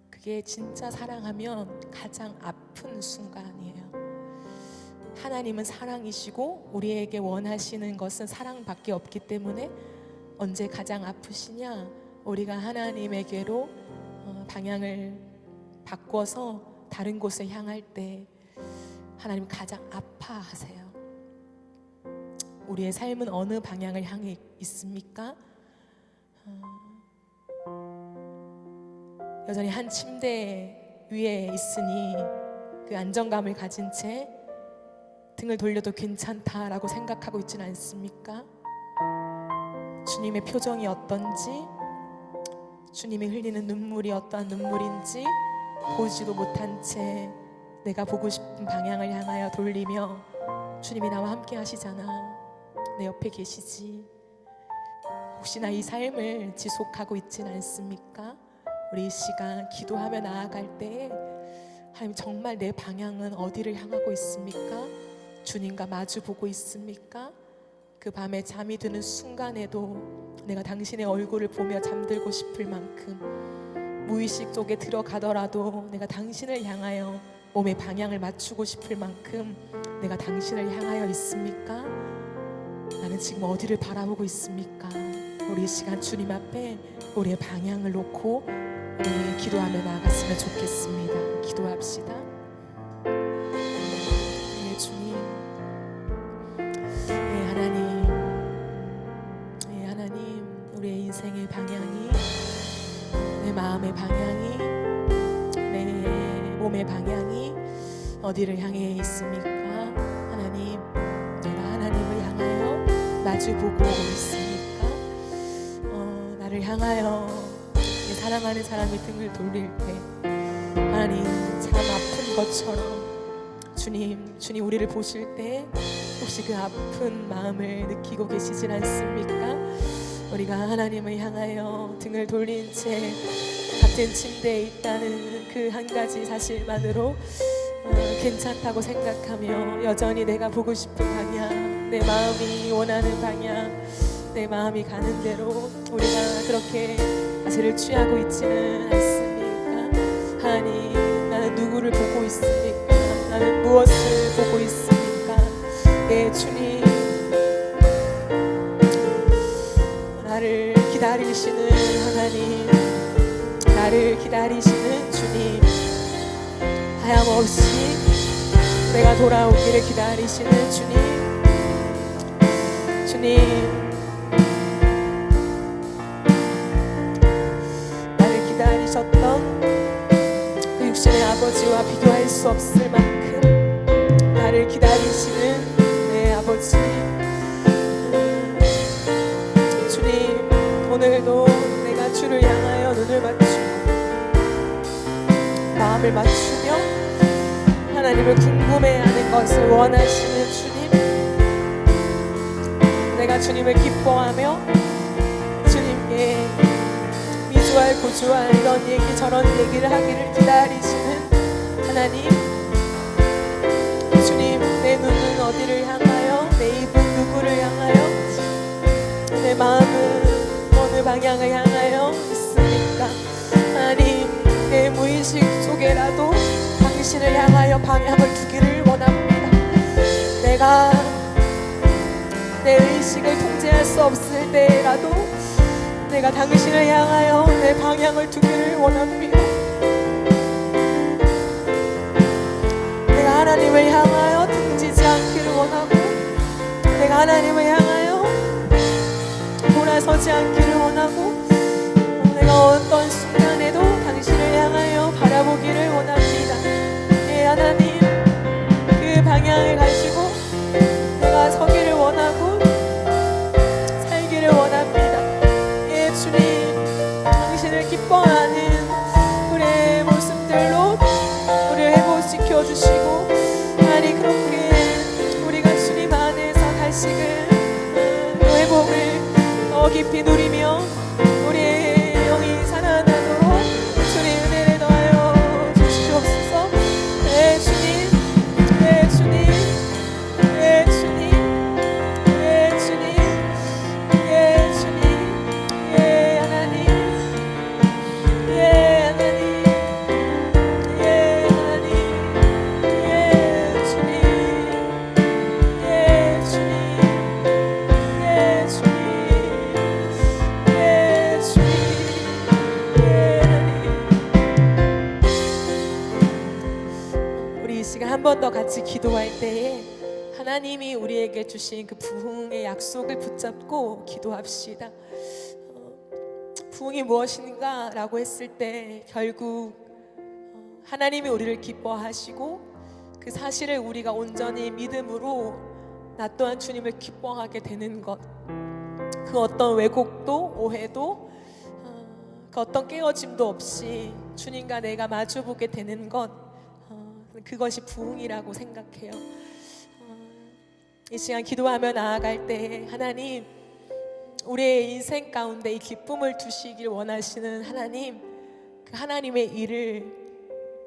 그게 진짜 사랑하면 가장 아픈 순간이에요. 하나님은 사랑이시고 우리에게 원하시는 것은 사랑밖에 없기 때문에 언제 가장 아프시냐? 우리가 하나님에게로 방향을 바꿔서 다른 곳을 향할 때 하나님 가장 아파하세요. 우리의 삶은 어느 방향을 향해 있습니까? 여전히 한 침대 위에 있으니 그 안정감을 가진 채 등을 돌려도 괜찮다라고 생각하고 있지는 않습니까? 주님의 표정이 어떤지, 주님이 흘리는 눈물이 어떠한 눈물인지 보지도 못한 채 내가 보고 싶은 방향을 향하여 돌리며 주님이 나와 함께 하시잖아, 내 옆에 계시지. 혹시나 이 삶을 지속하고 있지는 않습니까? 우리 이 시간 기도하며 나아갈 때에 하나님, 정말 내 방향은 어디를 향하고 있습니까? 주님과 마주보고 있습니까? 그 밤에 잠이 드는 순간에도 내가 당신의 얼굴을 보며 잠들고 싶을 만큼, 무의식 속에 들어가더라도 내가 당신을 향하여 몸의 방향을 맞추고 싶을 만큼 내가 당신을 향하여 있습니까? 나는 지금 어디를 바라보고 있습니까? 우리 이 시간 주님 앞에 우리의 방향을 놓고 우리 기도하며 나아갔으면 좋겠습니다. 기도합시다. 네, 주님, 네, 하나님, 네, 하나님, 우리의 인생의 방향이, 내 마음의 방향이, 내 몸의 방향이 어디를 향해 있습니까? 하나님, 내가 하나님을 향하여 마주보고 있습니까? 나를 향하여 내 사랑하는 사람이 등을 돌릴 때 하나님, 참 아픈 것처럼 주님 우리를 보실 때 혹시 그 아픈 마음을 느끼고 계시진 않습니까? 우리가 하나님을 향하여 등을 돌린 채 같은 침대에 있다는 그 한 가지 사실만으로 괜찮다고 생각하며 여전히 내가 보고 싶은 방향, 내 마음이 원하는 방향, 내 마음이 가는 대로 우리가 그렇게 자세를 취하고 있지는 않습니까? 하나님, 나는 누구를 보고 있습니까? 나는 무엇을 보고 있습니까? 네, 주님, 나를 기다리시는 하나님, 나를 기다리시는 주님, 하염없이 내가 돌아오기를 기다리시는 주님, 나를 기다리셨던 그 육신의 아버지와 비교할 수 없을 만큼 나를 기다리시는 내 아버지, 주님, 오늘도 내가 주를 향하여 눈을 맞추고 마음을 맞추며 하나님을 궁금해하는 것을 원하시는 주님, 내가 주님을 기뻐하며 주님께 미주알 고주알 이런 얘기 저런 얘기를 하기를 기다리시는 하나님, 주님, 내 눈은 어디를 향하여, 내 입은 누구를 향하여, 내 마음은 어느 방향을 향하여 있습니까? 하나님, 내 무의식 속에라도 당신을 향하여 방향을 두기를 원합니다. 내가 내 의식을 통제할 수 없을 때라도 내가 당신을 향하여 내 방향을 두기를 원합니다. 내가 하나님을 향하여 등지지 않기를 원하고, 내가 하나님을 향하여 돌아서지 않기를 원하고, 내가 어떤 순간에도 당신을 향하여 바라보기를 원합니다. 예, 하나님, 그 방향을 가지고 내가 서기를 원하고 살기를 원합니다. 예, 주님, 당신을 기뻐하는 우리의 모습들로 우리를 회복시켜 주시고, 아니 그렇게 우리가 주님 안에서 다시금 그 회복을 더 깊이 누리며 우리의 영이 살아나도록 주님 은혜를 더하여 주시옵소서. 네, 주님, 네, 주님. 같이 기도할 때에 하나님이 우리에게 주신 그 부흥의 약속을 붙잡고 기도합시다. 부흥이 무엇인가 라고 했을 때 결국 하나님이 우리를 기뻐하시고 그 사실을 우리가 온전히 믿음으로 나 또한 주님을 기뻐하게 되는 것, 그 어떤 왜곡도 오해도 그 어떤 깨어짐도 없이 주님과 내가 마주보게 되는 것, 그것이 부흥이라고 생각해요. 이 시간 기도하며 나아갈 때 하나님, 우리의 인생 가운데 이 기쁨을 두시길 원하시는 하나님, 그 하나님의 일을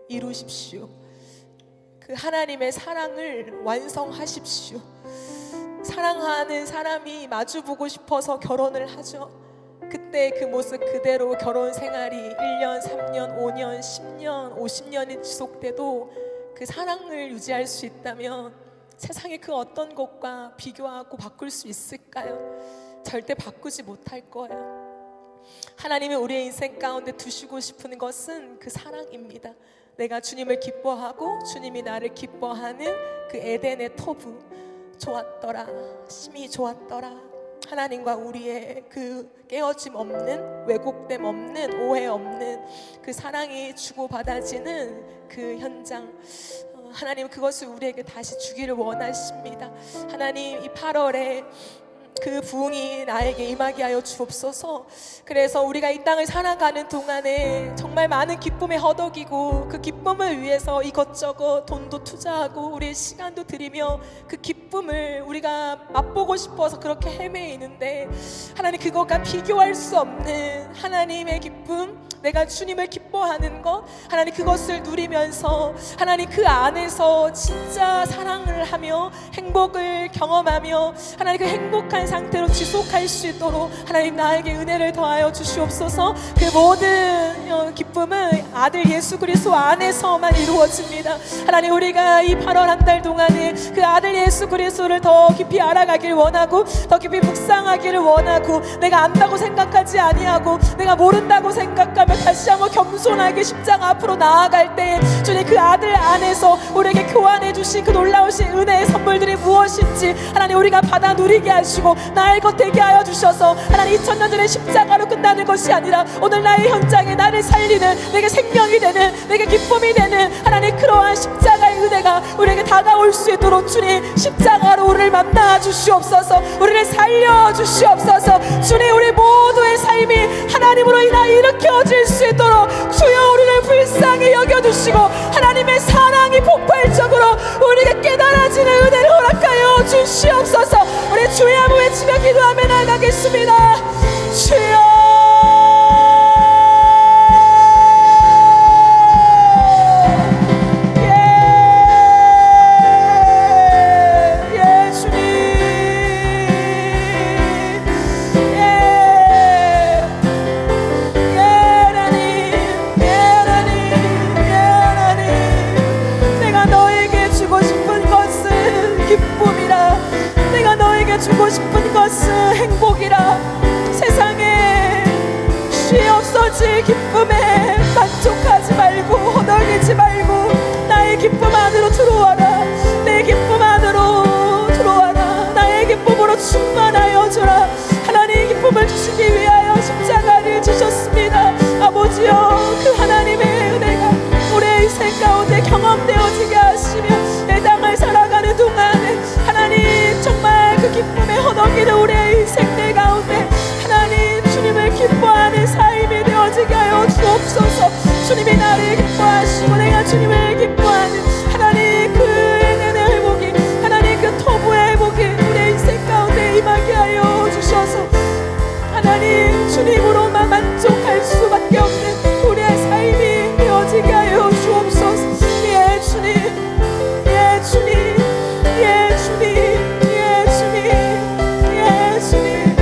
이루십시오. 그 하나님의 사랑을 완성하십시오. 사랑하는 사람이 마주보고 싶어서 결혼을 하죠. 그때 그 모습 그대로 결혼 생활이 1년, 3년, 5년, 10년, 50년이 지속돼도 그 사랑을 유지할 수 있다면 세상의 그 어떤 것과 비교하고 바꿀 수 있을까요? 절대 바꾸지 못할 거예요. 하나님이 우리의 인생 가운데 두시고 싶은 것은 그 사랑입니다. 내가 주님을 기뻐하고 주님이 나를 기뻐하는 그 에덴의 터부, 좋았더라, 심히 좋았더라. 하나님과 우리의 그 깨어짐 없는, 왜곡됨 없는, 오해 없는 그 사랑이 주고받아지는 그 현장, 하나님 그것을 우리에게 다시 주기를 원하십니다. 하나님 이 8월에 그 부흥이 나에게 임하게 하여 주옵소서. 그래서 우리가 이 땅을 살아가는 동안에 정말 많은 기쁨에 허덕이고 그 기쁨을 위해서 이것저것 돈도 투자하고 우리의 시간도 들이며 그 기쁨을 우리가 맛보고 싶어서 그렇게 헤매이는데, 하나님 그것과 비교할 수 없는 하나님의 기쁨, 내가 주님을 기뻐하는 것, 하나님 그것을 누리면서 하나님 그 안에서 진짜 사랑을 하며 행복을 경험하며 하나님 그 행복한 상태로 지속할 수 있도록 하나님 나에게 은혜를 더하여 주시옵소서. 그 모든 기쁨은 아들 예수 그리스도 안에서만 이루어집니다. 하나님 우리가 이 8월 한 달 동안에 그 아들 예수 그리스도를 더 깊이 알아가길 원하고 더 깊이 묵상하기를 원하고, 내가 안다고 생각하지 아니하고 내가 모른다고 생각하며 다시 한번 겸손하게 십자가 앞으로 나아갈 때 주님 그 아들 안에서 우리에게 교환해 주신 그 놀라우신 은혜의 선물들이 무엇인지 하나님 우리가 받아 누리게 하시고 나의 것 되게 하여 주셔서, 하나님 2000년 전에 십자가로 끝나는 것이 아니라 오늘 나의 현장에 나를 살리는, 내게 생명이 되는, 내게 기쁨이 되는 하나님 그러한 십자가의 은혜가 우리에게 다가올 수 있도록 주님 십자가로 우리를 만나 주시옵소서. 우리를 살려 주시옵소서. 주님 우리 모두의 삶이 하나님으로 인하여 일으켜질 수 있도록 주여 우리를 불쌍히 여겨주시고 하나님의 사랑이 폭발적으로 우리에게 깨달아지는 은혜를 허락하여 주시옵소서. 우리 주의 한번 외치며 기도하며 나가겠습니다. 주여 주고 싶은 것은 행복이라. 세상에 쉬 없어질 기쁨에 만족하지 말고 허덕이지 말고 나의 기쁨 안으로 들어와라. 내 기쁨 안으로 들어와라. 나의 기쁨으로 충만하여 주라. 하나님의 기쁨을 주시기 위하여 십자가를 주셨습니다. 아버지여 그 하나님의 은혜가 우리의 인생 가운데 경험되어지게 하시며 내 땅을 살아가는 동안에 하나님 정말 그 기쁨에 허덕이는 우리의 인생들 가운데 하나님 주님을 기뻐하는 삶이 되어지게 하여 주옵소서. 주님이 나를 기뻐하시고 내가 주님을 기뻐하는 하나님 그 은혜의 회복이, 하나님 그 토부의 회복이 우리의 인생 가운데 임하게 하여 주셔서 하나님 주님으로만 만족할 수밖에 없는 우리의 삶이 되어지게 하여 주옵소서. 예 주님, 예 주님, 예 주님, 예 주님, 예 주님.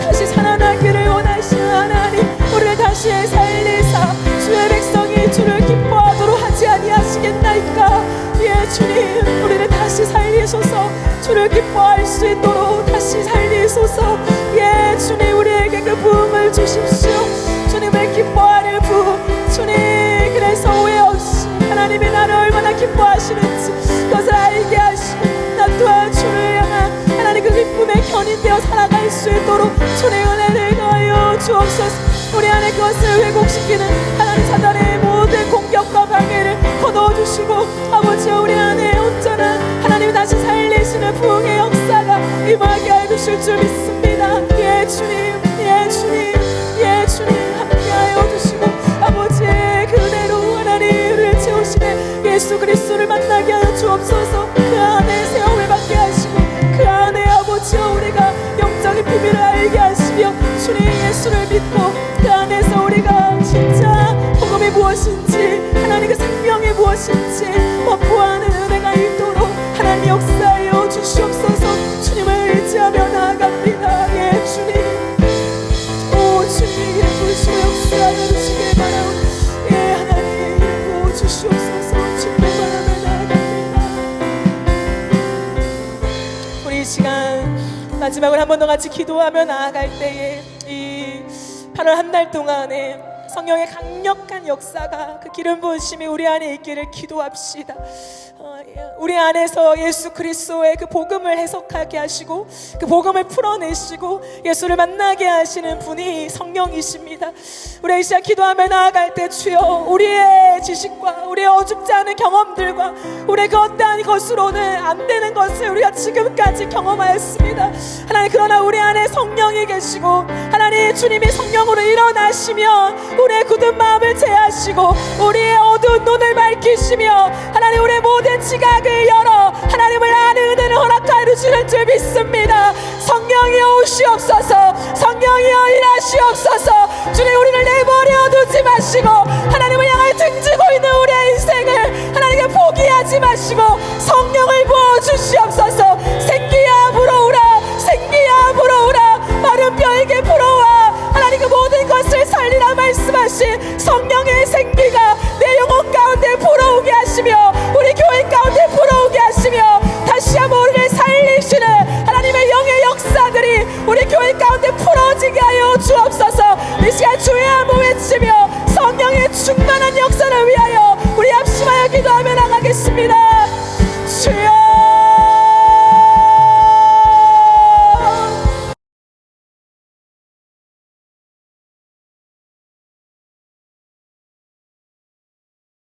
다시 살아나기를 원하시는 하나님, 우리를 다시 살리사 주의 백성이 주를 기뻐하도록 하지 아니하시겠나이까. 예 주님, 우리를 다시 살리소서. 주를 기뻐할 수 있도록 다시 살리소서. 예 주님, 우리에게 그 부흥을 주십시오. 주님을 기뻐하는 부흥. 주님 그래서 오해 없이 하나님이 나를 얼마나 기뻐하시는지 성인되어 살아갈 수 있도록 주의 은혜를 더하여 주옵소서. 우리 안에 그것을 왜곡시키는 하나님 사단의 모든 공격과 방해를 거두어주시고 아버지여 우리 안에 온전한 하나님 다시 살리시는 부흥의 역사가 임하게 해주실 줄 믿습니다. 예 주님, 예 주님, 예 주님, 함께하여 주시고 아버지의 그대로 하나님을 채우시네 예수 그리스도를 만나게 하여 주옵소서. 그 안에 세움을 받게 하시고 그 안에 아버지여 우리가 영적인 비밀을 알게 하시며 주님 예수를 믿고 그 안에서 우리가 진짜 복음이 무엇인지 하나님의 생명이 무엇인지 확보하는 은혜가 있도록 하나님 역사하여 주시옵소서. 주님을 의지하며 나아갑니다. 예 주님, 오 주님 예수로 역사하여 주시길 바라옵니다. 예 하나님 이름으로 주시옵소서. 주님을 바라며 나아갑니다. 우리 이 시간 마지막으로 한 번 더 같이 기도하며 나아갈 때에 이 8월 한 달 동안에 성령의 강력한 역사가 그 기름 부으심이 우리 안에 있기를 기도합시다. 우리 안에서 예수 그리스도의 그 복음을 해석하게 하시고 그 복음을 풀어내시고 예수를 만나게 하시는 분이 성령이십니다. 우리 이 시간 기도하며 나아갈 때 주여 우리의 지식과 우리의 어줍지 않은 경험들과 우리의 그 어떠한 것으로는 안 되는 것을 우리가 지금까지 경험하였습니다. 하나님 그러나 우리 안에 성령이 계시고 하나님 주님이 성령으로 일어나시면 우리의 굳은 마음을 제하시고 우리의 어두운 눈을 밝히시며 하나님 우리의 모든 지각을 열어 하나님을 아는 은혜를 허락하여 주시는 줄 믿습니다. 성령이여 오시옵소서. 성령이여 일하시옵소서. 주님 우리를 내버려 두지 마시고 하나님을 향해 등지고 있는 우리의 인생을 하나님께 포기하지 마시고 성령을 부어주시옵소서. 생기야 불어오라. 생기야 불어오라. 마른 뼈에게 불어와 하나님 그 모든 것을 살리라 말씀하신 성령의 생기가 내 영혼 가운데 불어오게 하시며 우리 교회 가운데 불어오게 하시며 다시 한번 우리를 살리시는 하나님의 영의 역사들이 우리 교회 가운데 풀어지게 하여 주옵소서. 이 시간 주의 한번 외치며 성령의 충만한 역사를 위하여 우리 합심하여 기도하며 나가겠습니다.